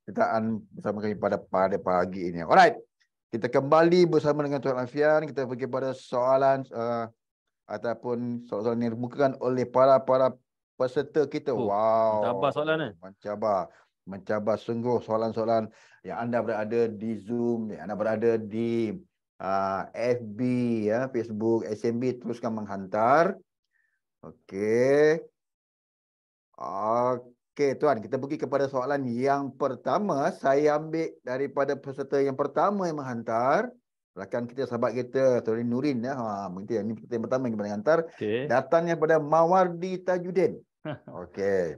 penyertaan bersama kami pada pagi ini. Alright, kita kembali bersama dengan Tuan Afian. Kita pergi pada soalan ataupun soalan yang dibukakan oleh para peserta kita. Wow, mencabar soalan ni. Mencabar sungguh soalan-soalan yang anda berada di Zoom, yang anda berada di FB, Facebook, SMB, teruskan menghantar. Okey, Tuan, kita pergi kepada soalan yang pertama. Saya ambil daripada peserta yang pertama yang menghantar. Rakan kita, sahabat kita, Tuan Nurin mungkin ini peserta yang pertama yang menghantar. Datangnya pada Mawardi Tajuddin. Okey.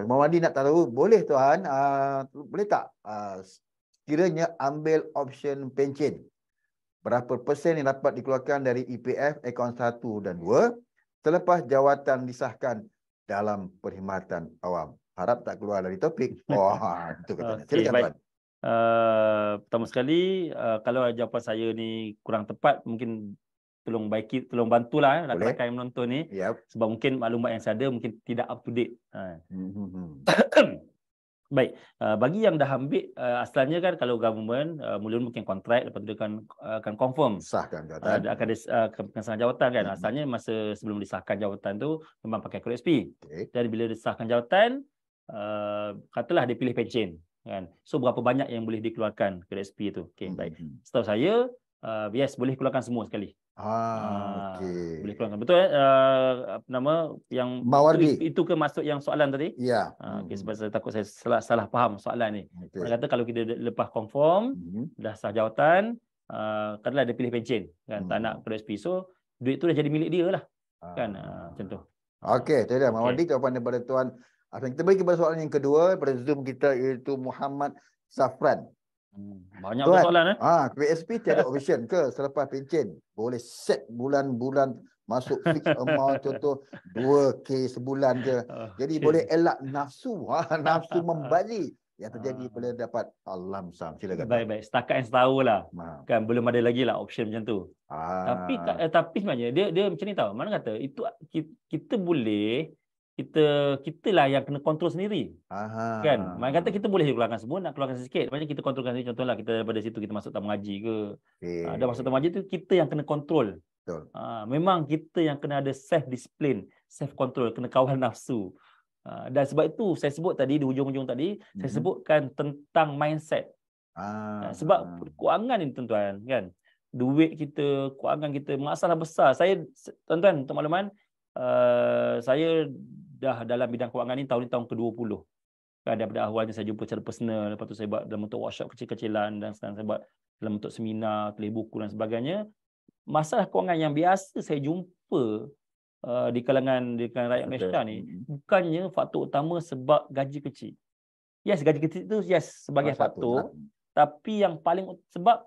Mawardi nak tahu, boleh Tuan, boleh tak sekiranya ambil option pencen, berapa persen yang dapat dikeluarkan dari EPF akaun 1 dan 2 selepas jawatan disahkan dalam perkhidmatan awam? Harap tak keluar dari topik. Itu katanya. Silakan Tuan. Pertama sekali, kalau jawapan saya ni kurang tepat, mungkin tolong bantulah rakan-rakan yang menonton ni. Sebab mungkin maklumat yang saya ada mungkin tidak up to date. Baik, bagi yang dah ambil asalnya kan, kalau government mula mungkin kontrak, lepas tu dia akan confirm sahkan jawatan, akan sahkan jawatan kan. Asalnya masa sebelum disahkan jawatan tu memang pakai kod SP. Dan bila disahkan jawatan, katalah dia pilih pencen kan. So berapa banyak yang boleh dikeluarkan kod SP tu. Baik. Setahu saya yes, boleh keluarkan semua sekali. Boleh keluarkan. Betul nama yang itu ke maksud yang soalan tadi? Ya. Sebab saya takut saya salah faham soalan ni. Orang kata kalau kita lepas confirm dah sah jawatan, katalah dia pilih pencen kan, tak nak kod SP. So duit tu dah jadi milik dia lah. Kan macam tu. Okey, tidak Mawardi, jawapan daripada Tuan. Kita bagi kepada soalan yang kedua pada Zoom kita, iaitu Muhammad Safran. Banyak soalan KSP tiada option ke selepas pencen? Boleh set bulan-bulan masuk fix amount, contoh 2K sebulan ke. Jadi boleh elak nafsu membali yang terjadi bila dapat Alam Sam. Silakan. Baik. Setakat yang saya tahu lah. Kan belum ada lagi lah option macam tu. Tapi sebenarnya dia macam ni tahu. Mana kata itu kita boleh, kita lah yang kena kontrol sendiri. Kan? Mana kata kita boleh keluarkan semua, nak keluarkan sikit. Macam kita kontrolkan sendiri. Contohlah kita daripada situ kita masuk tamu haji ke. Dah masuk tamu haji tu kita yang kena kontrol. Memang kita yang kena ada self discipline, self control, kena kawal nafsu. Dan sebab itu saya sebut tadi di hujung-hujung tadi, saya sebutkan tentang mindset. Sebab kewangan ni tuan-tuan kan, duit kita, kewangan kita masalah besar. Saya tuan-tuan untuk makluman, saya dah dalam bidang kewangan ni tahun ke-20. Kan daripada awalnya saya jumpa secara personal, lepas tu saya buat dalam bentuk workshop kecil-kecilan, dan sekarang saya buat dalam bentuk seminar, tulis buku dan sebagainya. Masalah kewangan yang biasa saya jumpa di kalangan rakyat Malaysia ni bukannya faktor utama sebab gaji kecil. Yes, gaji kecil tu sebagai faktor, tapi yang paling sebab,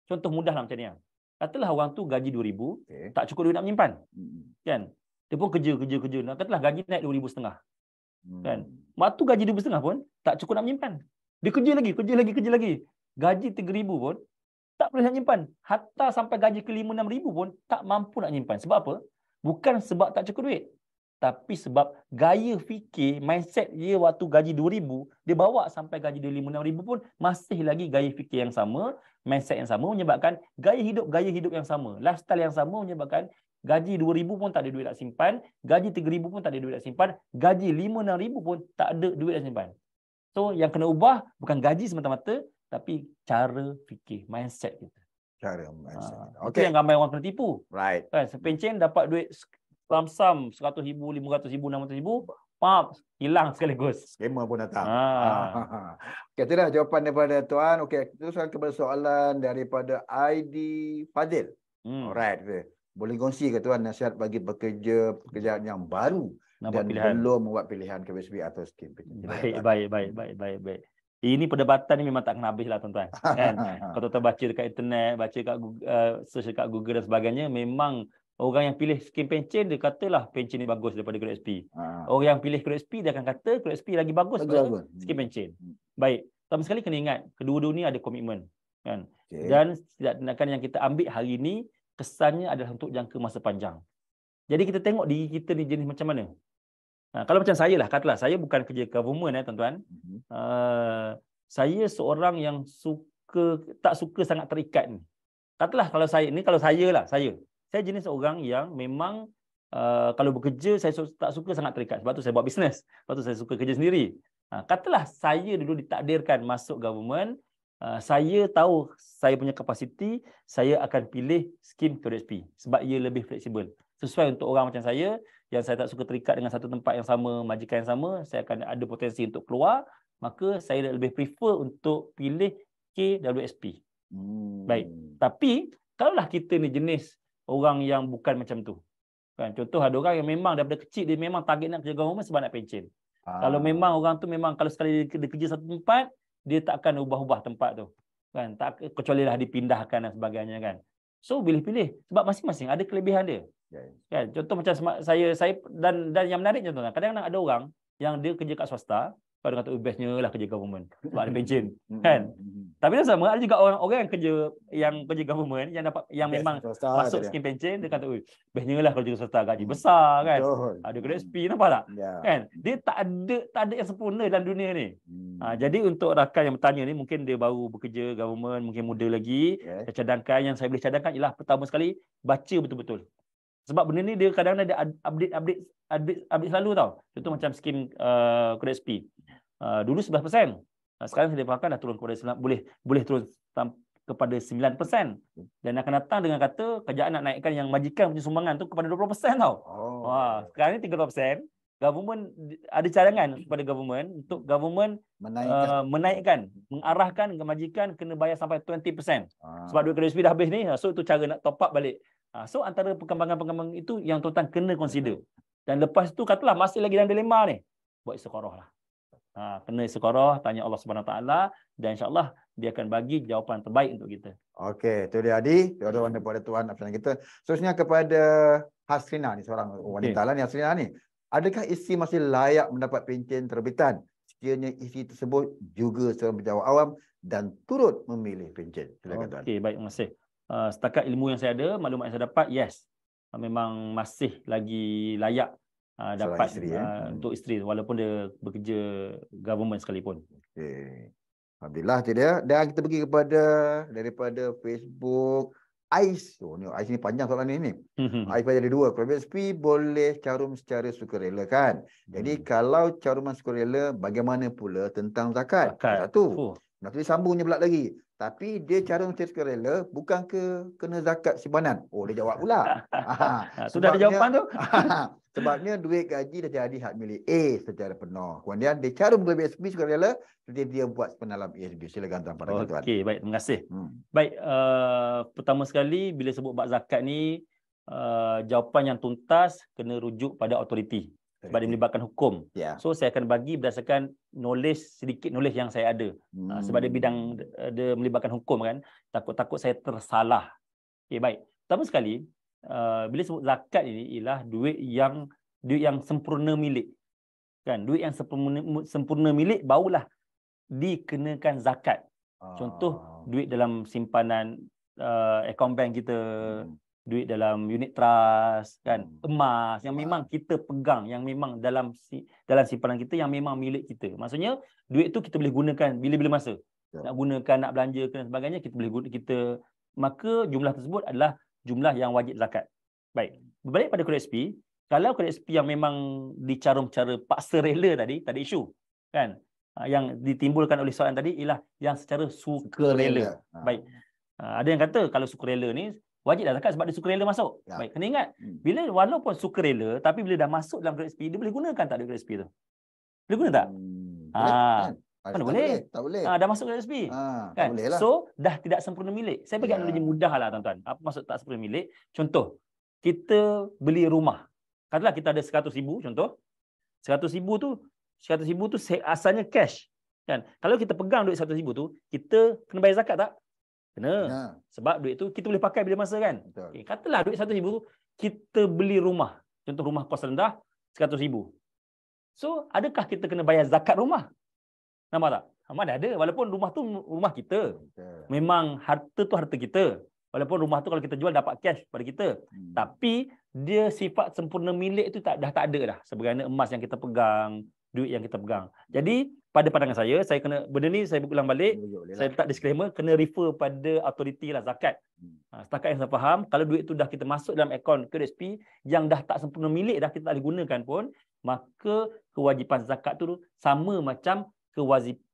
contoh mudah lah macam ni. Katalah orang tu gaji 2,000, tak cukup duit nak menyimpan. Kan? Dia pun kerja. Katalah gaji naik 2,500. Kan? Waktu gaji 2,500 pun tak cukup nak menyimpan. Dia kerja lagi. Gaji 3,000 pun tak boleh nak menyimpan. Hatta sampai gaji ke 5-6,000 pun tak mampu nak menyimpan. Sebab apa? Bukan sebab tak cukup duit, tapi sebab gaya fikir, mindset dia waktu gaji 2,000, dia bawa sampai gaji 5-6,000 pun masih lagi gaya fikir yang sama, mindset yang sama, menyebabkan gaya hidup yang sama, lifestyle yang sama, menyebabkan gaji 2,000 pun tak ada duit nak simpan, gaji 3,000 pun tak ada duit nak simpan, gaji 5-6,000 pun tak ada duit nak simpan. So yang kena ubah bukan gaji semata-mata, tapi cara fikir, mindset kita. Cara mindset. Itu yang ramai orang kena tipu. Right. Kan, sepencen dapat duit lamsam 100,000, 500,000, 600,000, pap, hilang sekaligus. Skema pun datang. Okey, itu dah jawapan daripada Tuan. Okey, teruskan kepada soalan daripada ID Fadil. Alright. Boleh kongsi ke Tuan nasihat bagi pekerjaan yang baru dan belum membuat pilihan KWSP atau skim? Baik. Ini perdebatan ni memang tak kena habis lah tuan-tuan. Kan? Kalau tuan baca dekat internet, baca kat search dekat Google dan sebagainya, memang orang yang pilih skim pencen, dia katalah pencen ni bagus daripada KWSP. Orang yang pilih KWSP, dia akan kata KWSP lagi bagus daripada skim pencen. Baik. Pertama sekali kena ingat, kedua-dua ni ada komitmen. Kan? Dan tindakan yang kita ambil hari ni, kesannya adalah untuk jangka masa panjang. Jadi kita tengok diri kita ni jenis macam mana. Kalau macam saya lah, katalah saya bukan kerja government tuan-tuan. Saya seorang yang tak suka sangat terikat ni. Katalah kalau saya jenis orang yang memang kalau bekerja saya tak suka sangat terikat. Sebab tu saya buat bisnes. Sebab tu saya suka kerja sendiri. Katalah saya dulu ditakdirkan masuk government, saya tahu saya punya kapasiti, saya akan pilih skim KWSP sebab ia lebih fleksibel. Sesuai untuk orang macam saya yang saya tak suka terikat dengan satu tempat yang sama, majikan yang sama, saya akan ada potensi untuk keluar, maka saya lebih prefer untuk pilih KWSP. Baik. Tapi kalaulah kita ni jenis orang yang bukan macam tu. Kan, contoh ada orang yang memang daripada kecil dia memang target nak kerja government sebab nak pencen. Kalau memang orang tu memang kalau sekali dia kerja satu tempat, dia tak akan ubah-ubah tempat tu. Kan, tak kecuali lah dipindahkan dan sebagainya kan. So pilih-pilih sebab masing-masing ada kelebihan dia. Kan, contoh macam saya dan yang menariknya tuan, kadang-kadang ada orang yang dia kerja kat swasta, pada kata bestnya lah kerja government sebab ada pencen kan. Tapi sama ada juga orang yang kerja government yang memang masuk skim pencen, dia kata bestnya lah kerja swasta, gaji besar kan. Ada KWSP, nampak tak? Kan? Dia tak ada yang sempurna dalam dunia ni. Jadi untuk rakan yang bertanya ni, mungkin dia baru bekerja government, mungkin muda lagi, cadangkan yang saya boleh cadangkan ialah pertama sekali baca betul-betul. Sebab benda ni dia kadang-kadang ada update selalu tau. Contoh macam skim KWSP. Dulu 11%. Sekarang saya fahamkan dah turun kepada boleh turun kepada 9%. Dan akan datang dengan kata kerajaan nak naikkan yang majikan punya sumbangan tu kepada 20% tau. Sekarang ni 30%. Government ada cadangan kepada government untuk government menaikkan, mengarahkan majikan kena bayar sampai 20%. Sebab duit KWSP dah habis ni, so itu cara nak top up balik. So antara perkembangan-perkembangan itu yang tuan-tuan kena consider. Dan lepas tu katalah masih lagi dalam dilema ni, buat istiqarah lah. Kena istiqarah, tanya Allah Subhanahu Taala, dan insya-Allah dia akan bagi jawapan terbaik untuk kita. Okey, itu dia Adi, jawapan daripada tuan absen kita. Seterusnya kepada Hasrina ni, seorang wanita lah ni, Hasrina ni. Adakah isteri masih layak mendapat pencen terbitan sekiranya isteri tersebut juga seorang pejabat awam dan turut memilih pencen? Silakan tuan. Okey, baik, terima kasih. Setakat ilmu yang saya ada, maklumat yang saya dapat, yes, memang masih lagi layak dapat isteri, untuk isteri walaupun dia bekerja government sekalipun. Okey. Alhamdulillah tu dia. Dan kita pergi daripada Facebook Ais. Ais ni panjang soalan ni. Ais ada dua. KWSP boleh carum secara sukarela kan? Jadi kalau caruman sukarela, bagaimana pula tentang zakat? Satu. Nak tulis sambungnya pula lagi. Tapi dia carum secara sukarela, bukan kena zakat simpanan? Dia jawab pula. Sudah ada jawapan tu. Sebabnya duit gaji dah jadi hak milik A secara penuh. Kemudian dia carum KWSP sukarela, dia buat penalam ASB. Silakan tuan pada tuan. Okey, baik, terima kasih. Baik, pertama sekali bila sebut bab zakat ni, jawapan yang tuntas kena rujuk pada autoriti sebab dia melibatkan hukum. So saya akan bagi berdasarkan sedikit knowledge yang saya ada. Sebab dia dia melibatkan hukum kan, takut saya tersalah. Okey, baik. Pertama sekali, bila sebut zakat ini ialah duit yang sempurna milik. Kan, duit yang sempurna milik barulah dikenakan zakat. Contoh duit dalam simpanan akaun bank kita, duit dalam unit trust kan, emas yang memang kita pegang, yang memang dalam simpanan kita yang memang milik kita. Maksudnya duit tu kita boleh gunakan bila-bila masa. Nak gunakan, nak belanja dan sebagainya, kita boleh guna, maka jumlah tersebut adalah jumlah yang wajib zakat. Baik, berbalik pada KWSP, kalau KWSP yang memang dicarum cara paksa rela tadi, tak ada isu. Kan? yang ditimbulkan oleh soalan tadi ialah yang secara sukarela. Baik. Ada yang kata kalau sukarela ni wajib dah zakat sebab dia sukarela masuk. Ya. Baik, kena ingat bila walaupun sukarela tapi bila dah masuk dalam KSP dia boleh gunakan tak duit KSP tu? Boleh guna tak? Boleh, kan? Mana boleh? Tak boleh. Dah masuk ke KSP. Tak Kan? boleh lah. So dah tidak sempurna milik. Saya bagi analogi mudah lah tuan-tuan. Apa maksud tak sempurna milik? Contoh, kita beli rumah. Katalah kita ada 100,000 contoh. 100,000 tu asalnya cash. Kan? Kalau kita pegang duit 100,000 tu, kita kena bayar zakat tak? Kena. Sebab duit tu kita boleh pakai bila masa kan. Okay, katalah duit 100,000 tu kita beli rumah. Contoh rumah kos rendah 100,000. So, adakah kita kena bayar zakat rumah? Nampak tak? Mana ada. Walaupun rumah tu rumah kita. Memang harta tu harta kita. Walaupun rumah tu kalau kita jual dapat cash pada kita. Tapi dia sifat sempurna milik tu dah tak ada dah. Sebagaimana emas yang kita pegang, duit yang kita pegang. Jadi pada pandangan saya kena benda ni saya ulang balik. Saya letak disclaimer kena refer pada authority lah zakat. Setakat yang saya faham, kalau duit tu dah kita masuk dalam akaun KSP yang dah tak sempurna milik dah kita tak boleh gunakan pun, maka kewajipan zakat tu sama macam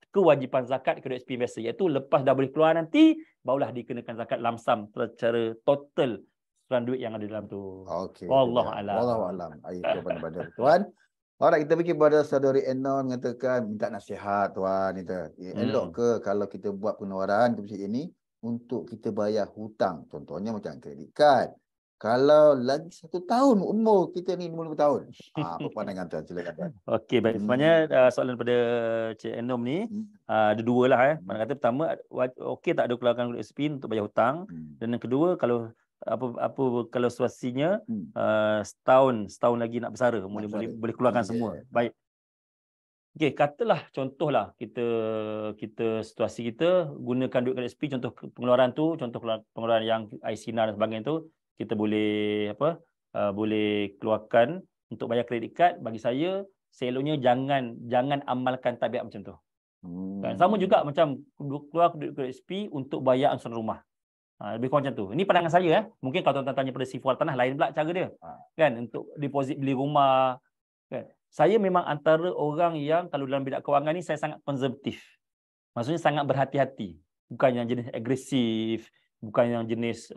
kewajipan zakat KSP biasa, iaitu lepas dah boleh keluar nanti barulah dikenakan zakat lamsam secara total keseluruhan duit yang ada dalam tu. Okey. Wallahu a'lam. Wallahu a'lam. Ayat kepada tuan. Alright, kita pergi pada saudari Enon mengatakan minta nasihat tuan kita. Elok ke kalau kita buat pengeluaran seperti ini untuk kita bayar hutang? Contohnya macam kredit kad. Kalau lagi 1 tahun umur kita ni 50 tahun. Apa pandangan tuan? Silakan tuan. Okey, baik. Sebenarnya soalan daripada Cik Enom ni ada dua lah. Mana kata pertama, okey tak ada keluarkan KSP untuk bayar hutang. Dan yang kedua, kalau kalau situasinya setahun lagi nak bersara, boleh keluarkan semua. Baik. Okey, katalah contohlah kita situasi kita gunakan duit KSP, contoh pengeluaran tu, contoh pengeluaran yang ICNA dan sebagainya tu, kita boleh boleh keluarkan untuk bayar kredit kad. Bagi saya seloknya jangan amalkan tabiat macam tu. Kan? Sama juga macam keluar duit KSP untuk bayar angsuran rumah. Lebih kurang macam tu. Ini pandangan saya. Mungkin kalau tuan-tuan tanya pada Sifual Tanah, lain pula cara dia. Kan? Untuk deposit beli rumah. Kan? Saya memang antara orang yang kalau dalam bidang kewangan ni saya sangat konservatif. Maksudnya sangat berhati-hati. Bukan yang jenis agresif, bukan yang jenis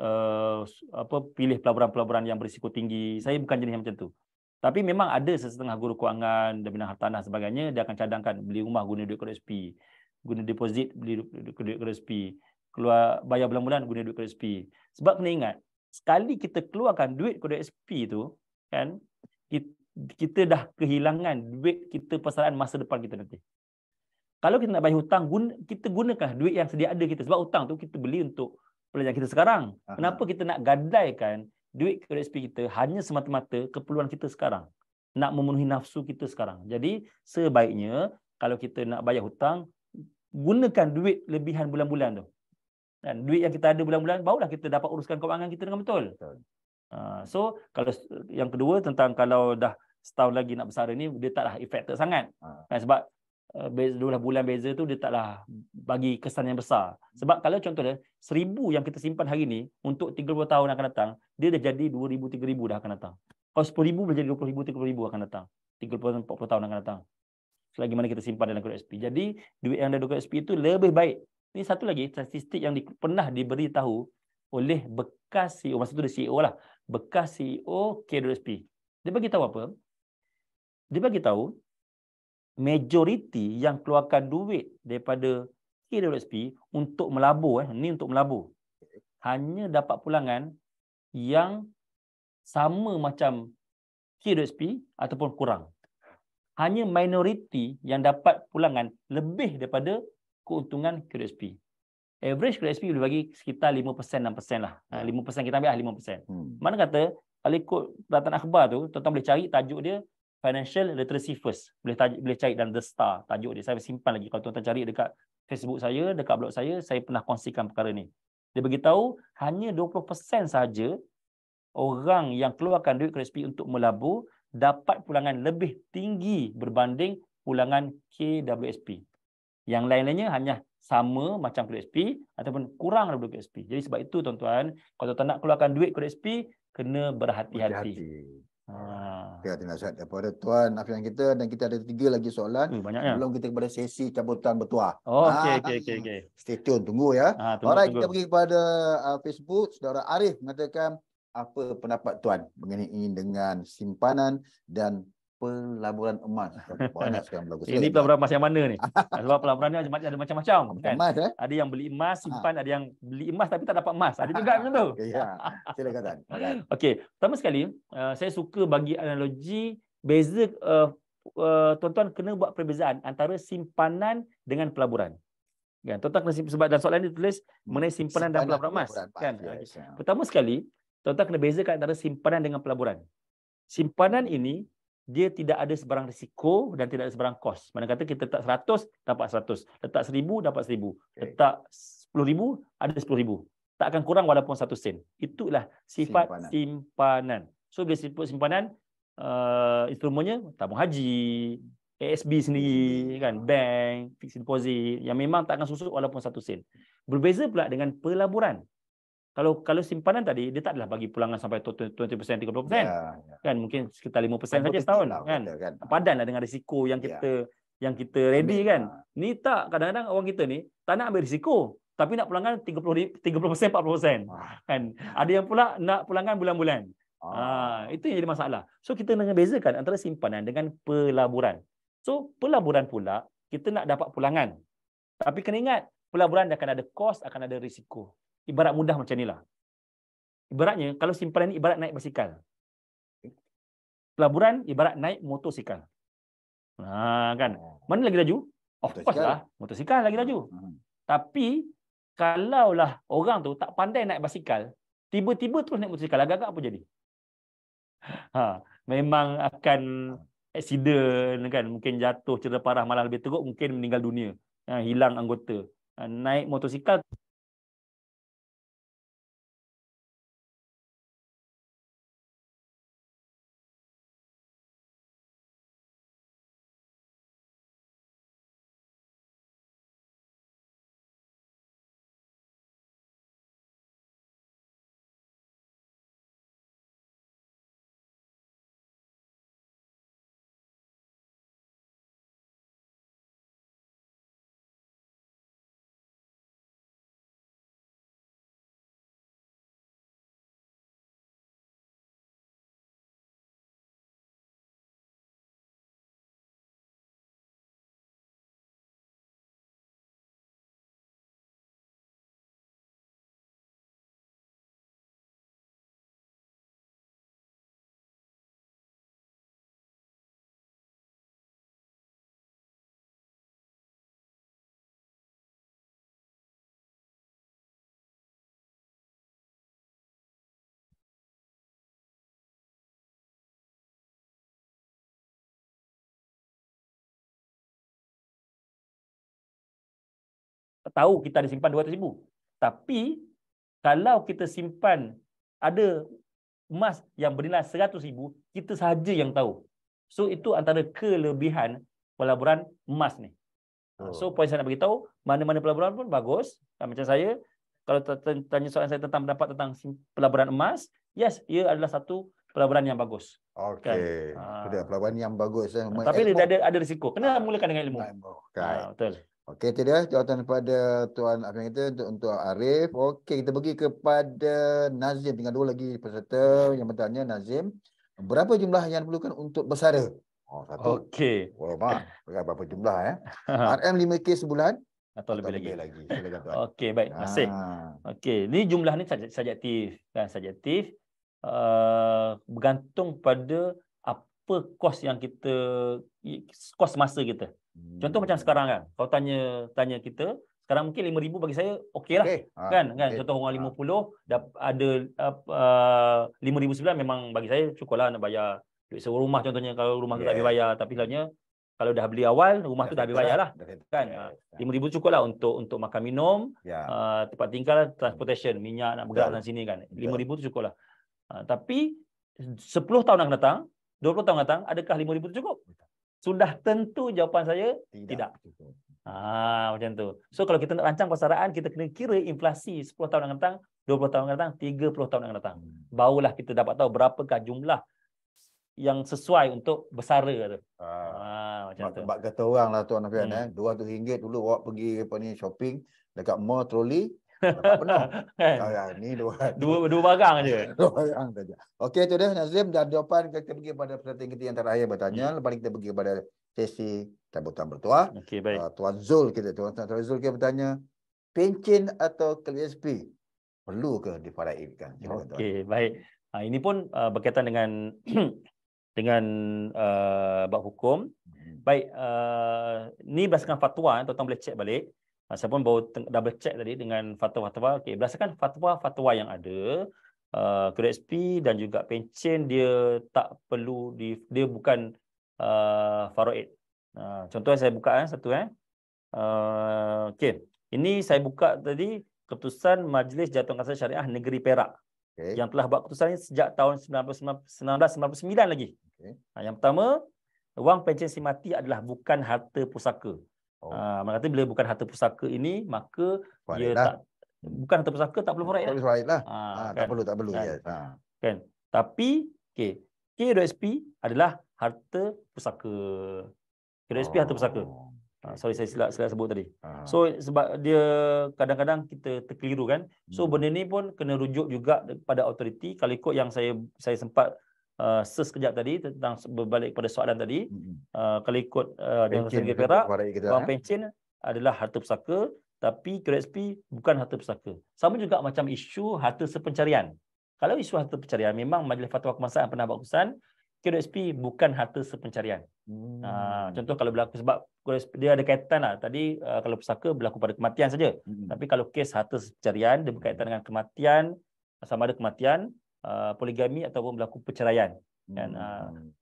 pilih pelaburan-pelaburan yang berisiko tinggi. Saya bukan jenis yang macam tu. Tapi memang ada setengah guru kewangan dan bidang hartanah sebagainya, dia akan cadangkan beli rumah guna duit KSP, guna deposit beli duit KSP, keluar bayar bulan-bulan guna duit KSP. Sebab kena ingat, sekali kita keluarkan duit KSP tu, kan, kita dah kehilangan duit kita persaraan masa depan kita nanti. Kalau kita nak bayar hutang, kita gunakan duit yang sedia ada kita. Sebab hutang tu kita beli untuk pelajaran kita sekarang. Kenapa kita nak gadaikan duit KSP kita hanya semata-mata keperluan kita sekarang? Nak memenuhi nafsu kita sekarang. Jadi sebaiknya kalau kita nak bayar hutang, gunakan duit lebihan bulan-bulan tu. Dan duit yang kita ada bulan-bulan, barulah kita dapat uruskan kewangan kita dengan betul. So, kalau yang kedua tentang kalau dah setahun lagi nak bersara ni, dia taklah affected sangat. Sebab 12 bulan beza tu dia taklah bagi kesan yang besar. Sebab kalau contohnya 1,000 yang kita simpan hari ni untuk 30 tahun akan datang, dia dah jadi 2,000, 3,000 dah akan datang. Kalau 10,000 boleh jadi 20,000, 30,000 akan datang. 30, 40 tahun akan datang. Selagi mana kita simpan dalam KSP. Jadi duit yang ada dalam KSP itu lebih baik. Ini satu lagi statistik yang pernah diberitahu oleh bekas CEO, masa tu dia CEO lah, bekas CEO KWSP. Dia bagi tahu apa? Dia bagi tahu majoriti yang keluarkan duit daripada KWSP untuk melabur, ni untuk melabur, hanya dapat pulangan yang sama macam KWSP ataupun kurang. Hanya minoriti yang dapat pulangan lebih daripada keuntungan KWSP. Average KWSP boleh bagi sekitar 5%, 6% lah. 5% kita ambil 5%. Mana kata, kalau ikut data akhbar tu, tuan-tuan boleh cari tajuk dia Financial Literacy First. Boleh cari dalam The Star tajuk dia. Saya simpan lagi. Kalau tuan-tuan cari dekat Facebook saya, dekat blog saya pernah kongsikan perkara ni. Dia beritahu hanya 20% saja orang yang keluarkan duit KWSP untuk melabur dapat pulangan lebih tinggi berbanding pulangan KWSP. Yang lain-lainnya hanya sama macam KWSP ataupun kurang daripada KWSP. Jadi sebab itu tuan-tuan, kalau tuan nak keluarkan duit KWSP, kena berhati-hati. Terima nasihat daripada Tuan Afian kita, dan kita ada 3 lagi soalan Banyaknya. sebelum kita kepada sesi cabutan bertuah. Okey. Stay tune, tunggu ya. Alright, kita Tunggu. pergi kepada Facebook. Saudara Arif mengatakan, apa pendapat Tuan mengenai dengan simpanan dan pelaburan emas? Banyak sekarang berlaku. Ini pelaburan emas yang mana ni? Sebab pelaburan ni ada macam-macam kan. Emas, Ada yang beli emas simpan, ada yang beli emas tapi tak dapat emas. Ada juga macam tu. Ya, silakan Tuan. Okey, pertama sekali saya suka bagi analogi beza tuan-tuan kena buat perbezaan antara simpanan dengan pelaburan. Kan? Tuan-tuan kena sebab dalam soalan ni tulis mengenai simpanan dan pelaburan emas kan. Yes. Pertama sekali, tuan-tuan kena bezakan antara simpanan dengan pelaburan. Simpanan ini dia tidak ada sebarang risiko dan tidak ada sebarang kos. Mana kata kita letak 100 dapat 100, letak 1000 dapat 1000, letak 10,000 ada 10,000. Tak akan kurang walaupun 1 sen. Itulah sifat simpanan. So bila sebut simpanan, instrumennya tabung haji, ASB sendiri kan, bank, fixed deposit yang memang tak akan susut walaupun 1 sen. Berbeza pula dengan pelaburan. Kalau simpanan tadi dia tak adalah bagi pulangan sampai 20%, 30%. Kan mungkin sekitar 5% saja setahun kan. Padanlah dengan risiko yang kita ready kan. Ni tak, kadang-kadang orang kita ni tak nak ambil risiko tapi nak pulangan 30%, 40% kan. Ada yang pula nak pulangan bulan-bulan. Itu yang jadi masalah. So kita nak bezakan antara simpanan dengan pelaburan. So pelaburan pula kita nak dapat pulangan. Tapi kena ingat, pelaburan akan ada kos, akan ada risiko. Ibarat mudah macam inilah. Ibaratnya kalau simpanan ni ibarat naik basikal. Pelaburan ibarat naik motosikal. Kan. Mana lagi laju? Of course lah, motosikal lagi laju. Tapi kalaulah orang tu tak pandai naik basikal, tiba-tiba terus naik motosikal, agak-agak apa jadi? Memang akan accident kan, mungkin jatuh cedera parah, malah lebih teruk mungkin meninggal dunia. Hilang anggota. Naik motosikal tahu kita ada simpan 200,000. Tapi kalau kita simpan ada emas yang bernilai 100,000, kita sahaja yang tahu. So itu antara kelebihan pelaburan emas ni. So poin saya nak beritahu, mana-mana pelaburan pun bagus. Macam saya, kalau tanya soalan saya tentang pendapat tentang pelaburan emas, yes, ia adalah satu pelaburan yang bagus. Okey. Sudah pelaburan yang bagus. Tapi dia ada risiko. Kena mulakan dengan ilmu. Betul. Okey, itu dia jawatan daripada Tuan Afian kita untuk Arif. Okey, kita pergi kepada Nazim. Tinggal 2 lagi peserta yang bertanya. Nazim, berapa jumlah yang diperlukan untuk bersara? Satu. Okey. Berapa jumlah RM 5K sebulan atau lebih lagi. Silakan Tuan. Okey, baik. Terima kasih. Okey, ni jumlah ni subjektif kan, subjektif. Bergantung pada apa kos yang kita, kos masa kita. Contoh macam sekarang kan, kalau tanya kita, sekarang mungkin 5,000 bagi saya okeylah. Kan? Contoh orang 50 ada 5,000 sebulan, memang bagi saya cukuplah nak bayar duit sewa rumah contohnya, kalau rumah tu tak habis bayar. Tapi sebenarnya kalau dah beli awal, rumah tu dah habis bayar lah. Kan? 5,000 cukuplah untuk makan minum, tempat tinggal, transportation, minyak nak bergerak sana sini kan. 5,000 tu cukuplah. Tapi 10 tahun akan datang, 20 tahun akan datang, adakah 5,000 tu cukup? Sudah tentu jawapan saya tidak. Macam tu. So kalau kita nak rancang persaraan, kita kena kira inflasi 10 tahun akan datang, 20 tahun akan datang, 30 tahun akan datang. Barulah kita dapat tahu berapakah jumlah yang sesuai untuk bersara tu. Macam tu. Bak kata orang lah Tuan Afian, RM200 dulu awak pergi apa ni shopping dekat mall troli dapat penuh. Ni Dua barang je. dua barang saja. Okey, itu dia Nazim, dan jawapan kita pergi pada peserta kita yang terakhir bertanya. Lepas kita pergi pada sesi cabutan bertuah. Okey, baik. Tuan Zul kita kita bertanya, pencen atau KSP perlu ke difaraidkan? Okey, baik. Ini pun berkaitan dengan dengan bab hukum. Baik, ni berdasarkan fatwa, tuan-tuan boleh cek balik. Saya pun baru double check tadi dengan fatwa-fatwa. Okey, berdasarkan fatwa-fatwa yang ada, KSP dan juga pencen dia tak perlu dia bukan faraid. Contoh saya buka satu okey. Ini saya buka tadi keputusan Majlis Jawatankuasa Syariah Negeri Perak. Yang telah buat keputusan ini sejak tahun 1999 lagi. Yang pertama, wang pencen simati adalah bukan harta pusaka. Mana kata bila bukan harta pusaka ini, maka dia tak bukan harta pusaka, tak perlu faraid. Tak perlu faraid lah. Kan? Tak perlu. Kan? Yes. Kan? Tapi KSP adalah harta pusaka. KSP harta pusaka. Sorry, saya silap sebut tadi. So sebab dia kadang-kadang kita terkeliru kan. So benda ni pun kena rujuk juga pada autoriti. Kalau ikut yang saya sempat search sekejap tadi tentang berbalik pada soalan tadi, kalau ikut Jawatankuasa Negeri Perak, wang pencen adalah harta pusaka, tapi KSP bukan harta pusaka. Sama juga macam isu harta sepencarian. Kalau isu harta pencarian, memang Majlis Fatwa Kebangsaan pernah buat keputusan KSP bukan harta sepencarian. Contoh kalau berlaku, sebab dia ada kaitan lah. Tadi kalau pusaka berlaku pada kematian saja. Tapi kalau kes harta pencarian, dia berkaitan dengan kematian, sama ada kematian, poligami ataupun berlaku perceraian. Dan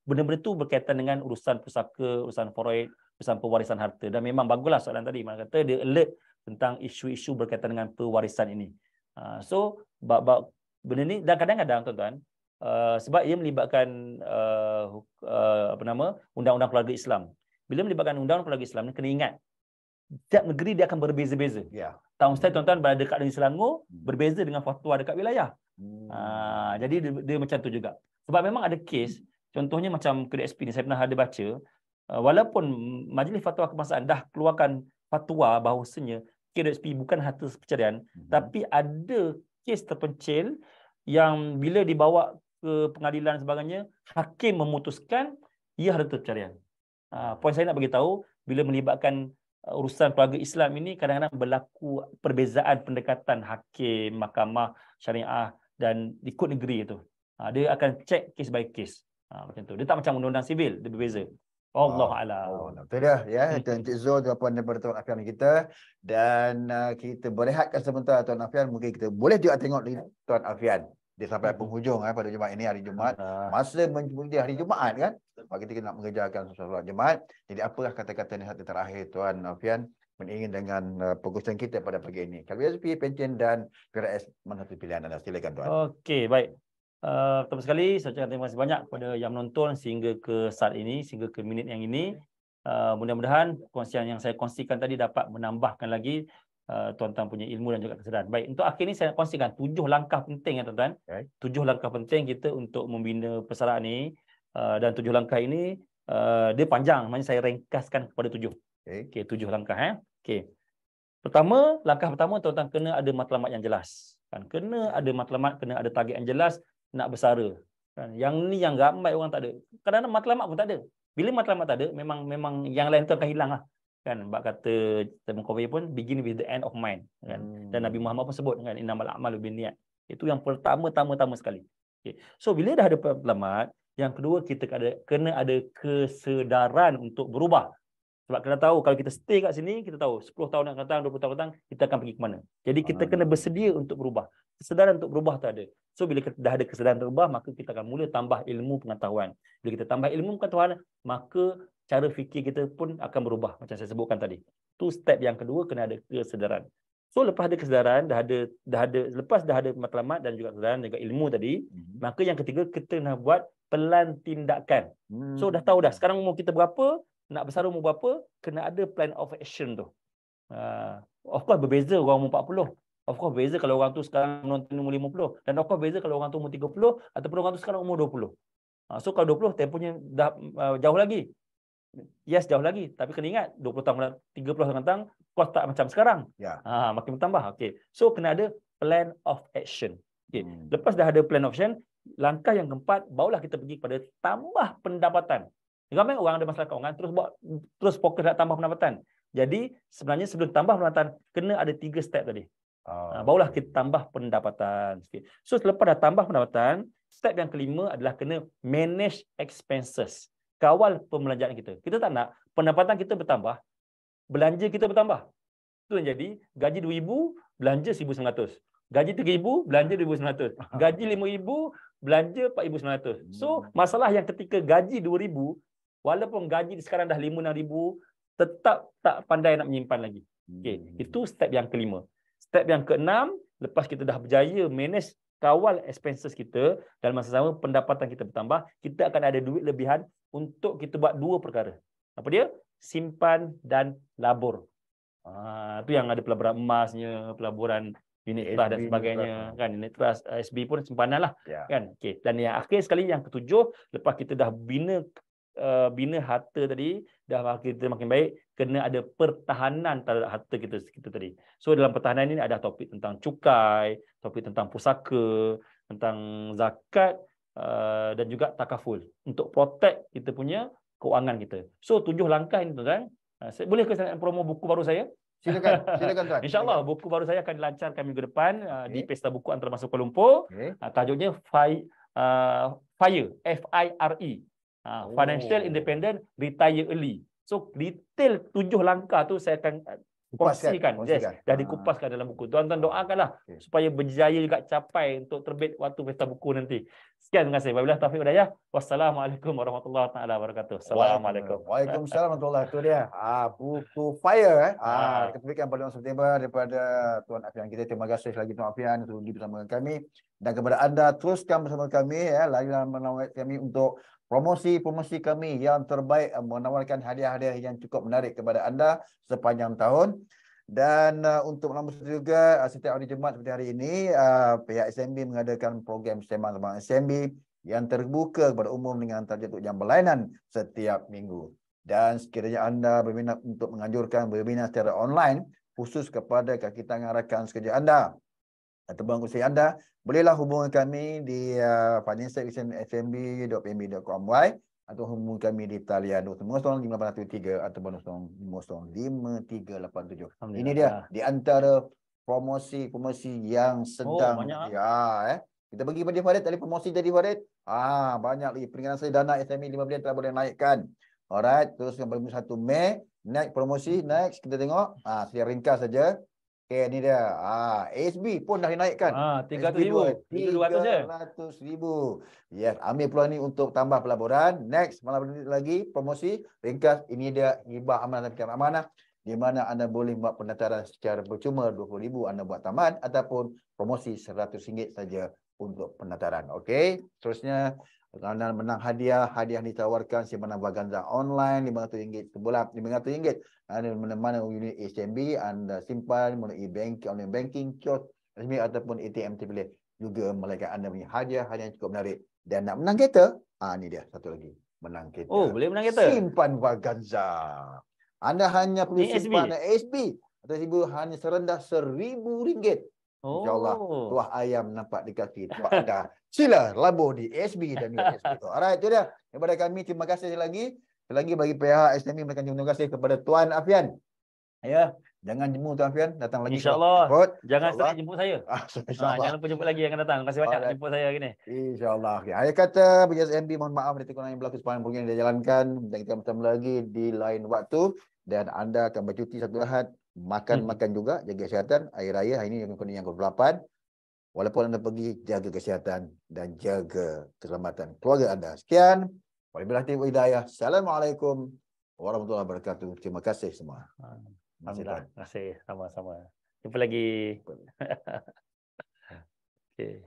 benda-benda tu berkaitan dengan urusan pusaka, urusan faraid, urusan pewarisan harta. Dan memang baguslah soalan tadi. Mana kata dia alert tentang isu-isu berkaitan dengan pewarisan ini. So bab benda ni, dan kadang-kadang tuan-tuan, sebab ia melibatkan undang-undang keluarga Islam. Bila melibatkan undang-undang keluarga Islam ni, kena ingat setiap negeri dia akan berbeza-beza. Tahun saya tuan-tuan berada dekat negeri Selangor berbeza dengan fatwa dekat wilayah. Jadi dia macam tu juga. Sebab memang ada kes, contohnya macam KSP ni saya pernah ada baca, walaupun Majlis Fatwa Kebangsaan dah keluarkan fatwa bahawasanya KSP bukan harta pencarian, tapi ada kes terpencil yang bila dibawa ke pengadilan sebagainya, hakim memutuskan ia harta pencarian. Poin saya nak bagi tahu, bila melibatkan urusan keluarga Islam ini, kadang-kadang berlaku perbezaan pendekatan hakim, mahkamah syariah dan ikut negeri itu. Dia akan cek case by case. Macam tu. Dia tak macam undang-undang sivil, dia berbeza. Wallahualam. Itu dia ya, itu Encik Zul, jawapan daripada Tuan Afian kita. Dan kita berehatkan sebentar Tuan Afian. Mungkin kita boleh juga tengok Tuan Afian dia sampai penghujung pada Jumaat ini, hari Jumaat. Masa menjadi hari Jumaat kan, sebab kita nak mengerjakan solat Jumaat. Jadi apakah kata-kata nasihat terakhir Tuan Afian meningin dengan perkongsian kita pada pagi ini? KSP, pencen dan PRS, mana satu pilihan anda? Silakan Tuan. Okey, baik. Pertama sekali saya ucapkan terima kasih banyak kepada yang menonton sehingga ke saat ini, sehingga ke minit yang ini. Mudah-mudahan perkongsian yang saya kongsikan tadi dapat menambahkan lagi tuan-tuan punya ilmu dan juga kesedaran. Baik, untuk akhir ini saya nak kongsikan 7 langkah penting ya tuan-tuan. 7 langkah penting kita untuk membina persaraan ini. Dan 7 langkah ini dia panjang, maknanya saya ringkaskan kepada 7. Okey, 7 langkah Okey. Langkah pertama tuan-tuan kena ada matlamat yang jelas. Kan, kena ada matlamat, kena ada target yang jelas nak bersara. Kan, yang ni yang ramai orang tak ada. Kadang-kadang matlamat pun tak ada. Bila matlamat tak ada, memang yang lain tu akan hilang lah. Kan, bab kata Stephen Covey pun begin with the end of mind kan. Dan Nabi Muhammad pun sebut kan, innamal a'malu binniyat. Itu yang pertama sekali. Okay. So bila dah ada matlamat, yang kedua kita kena ada kesedaran untuk berubah. Sebab kita tahu kalau kita stay kat sini, kita tahu 10 tahun yang akan datang, 20 tahun akan datang, kita akan pergi ke mana. Jadi kita kena bersedia untuk berubah. Kesedaran untuk berubah tak ada. So bila kita dah ada kesedaran untuk berubah, maka kita akan mula tambah ilmu pengetahuan. Bila kita tambah ilmu pengetahuan, maka cara fikir kita pun akan berubah macam saya sebutkan tadi. Tu step yang kedua, kena ada kesedaran. So lepas ada kesedaran, lepas dah ada matlamat dan juga kesedaran juga ilmu tadi, maka yang ketiga kita nak buat pelan tindakan. So dah tahu dah sekarang umur kita berapa, nak bersara umur berapa, kena ada plan of action tu. Of course berbeza orang umur 40. Of course berbeza kalau orang tu sekarang menonton umur 50. Dan of course berbeza kalau orang tu umur 30 ataupun orang tu sekarang umur 20. So kalau 20 tempohnya dah jauh lagi. Yes, jauh lagi. Tapi kena ingat 20 tahun 30 tahun akan datang, kos tak macam sekarang. Ya. Makin bertambah. Okey. So kena ada plan of action. Okey. Lepas dah ada plan of action, langkah yang keempat, barulah kita pergi kepada tambah pendapatan. Ramai orang ada masalah keuangan terus fokus nak tambah pendapatan. Jadi sebenarnya sebelum tambah pendapatan kena ada 3 step tadi. Barulah kita tambah pendapatan. So selepas dah tambah pendapatan, step yang kelima adalah kena manage expenses. Kawal pembelanjaan kita. Kita tak nak pendapatan kita bertambah, belanja kita bertambah. Itu yang jadi gaji 2,000, belanja 1,900. Gaji 3,000, belanja 2,900. Gaji 5,000, belanja 4,900. So masalah yang ketika gaji 2,000, walaupun gaji sekarang dah 5,000-6,000, tetap tak pandai nak menyimpan lagi. Okey, itu step yang kelima. Step yang keenam, lepas kita dah berjaya manage kawal expenses kita dan masa sama pendapatan kita bertambah, kita akan ada duit lebihan untuk kita buat 2 perkara. Apa dia? Simpan dan labur. Itu yang ada pelaburan emasnya, pelaburan unit trust dan sebagainya, kan? Unit trust, SB pun simpanan lah, kan? Okey. Dan yang akhir sekali, yang ketujuh, lepas kita dah bina harta tadi, dah kita makin baik, kena ada pertahanan terhadap harta kita tadi. So dalam pertahanan ini ada topik tentang cukai, topik tentang pusaka, tentang zakat, dan juga takaful untuk protect kita punya keuangan kita. So 7 langkah ini, tuan-tuan. Boleh ke saya promo buku baru saya? Silakan tuan. InsyaAllah buku baru saya akan dilancarkan minggu depan di Pesta Buku Antarabangsa Kuala Lumpur. Tajuknya FIRE, FIRE. Financial Independent Retire Early. So detail 7 langkah tu saya akan kongsikan. Yes, dah dikupaskan dalam buku. Tuan-tuan doakanlah supaya berjaya juga capai untuk terbit waktu Pesta Buku nanti. Sekian, terima kasih. Wabillahi taufiq wal hidayah. Wassalamualaikum warahmatullahi taala wabarakatuh. Assalamualaikum. Waalaikumsalam warahmatullahi wabarakatuh. Itu dia. Buku FIRE kita berikan pada September daripada Tuan Afian kita. Terima kasih lagi Tuan Afian sudi bersama kami, dan kepada anda teruskan bersama kami lagi dalam menawarkan kami untuk promosi kami yang terbaik, menawarkan hadiah-hadiah yang cukup menarik kepada anda sepanjang tahun. Dan untuk nombor juga, setiap hari Jumaat seperti hari ini, pihak SMB mengadakan program sembang-sembang SMB yang terbuka kepada umum dengan tajuk jam berlainan setiap minggu. Dan sekiranya anda berminat untuk menganjurkan webinar secara online khusus kepada kaki tangan rakan sekerja anda atau bangsa anda, bolehlah hubungi kami di financial@smb.pmb.com.my atau hubungi kami di talian 050-5873 atau 050-5387. Ini dia di antara promosi yang sedang kita bagi pada Farid tadi, promosi jadi Farid. Banyak lagi peringatan sedana SME 5 bilion telah boleh naikkan. Alright, terus yang 1 Mei naik promosi, next kita tengok secara ringkas saja. Okay, ni dia. SB pun dah dinaikkan. 300,000. 300,000. Yes, ambil peluang ni untuk tambah pelaburan. Next, malam lagi promosi ringkas. Ini dia hibah amanah dan amanah, di mana anda boleh buat pendaftaran secara percuma 20,000 anda buat tamat, ataupun promosi RM100 saja untuk pendaftaran. Okey, seterusnya anda menang hadiah ditawarkan simpanan Vaganza online RM500 sebulan, RM500. Anda mana-mana unit SMB anda simpan melalui online banking, kios resmi ataupun ATM terpilih. Juga melainkan anda punya hadiah yang cukup menarik. Dan nak menang kereta, ni dia satu lagi, menang kereta. Boleh menang kereta. Simpan Vaganza. Anda hanya perlu simpan SB atau ibu hanya serendah RM1,000. InsyaAllah tuah ayam nampak di kaki tuah anda. Sila labur di SB dan USB. Alright, itu dia. Daripada kami, terima kasih lagi bagi pihak SME, mereka terima kasih kepada Tuan Afian. Ya, jangan jemu Tuan Afian, datang lagi. InsyaAllah. Jangan sekali jemput saya. Jangan lupa jemput lagi yang akan datang. Terima kasih banyak jemput saya hari ini. InsyaAllah. Akhir kata, bagi SMB, mohon maaf dari kekurangan yang berlaku sepanjang program yang dijalankan. Dan kita bertemu lagi di lain waktu. Dan anda akan bercuti satu Ahad. Makan juga, jaga kesihatan. Air raya hari ini yang ke-8. Walaupun anda pergi, jaga kesihatan dan jaga keselamatan keluarga anda. Sekian. Wabillahi taufiq wal hidayah. Assalamualaikum warahmatullahi wabarakatuh. Terima kasih semua. Alhamdulillah. Terima kasih. Sama-sama. Jumpa lagi. Okay.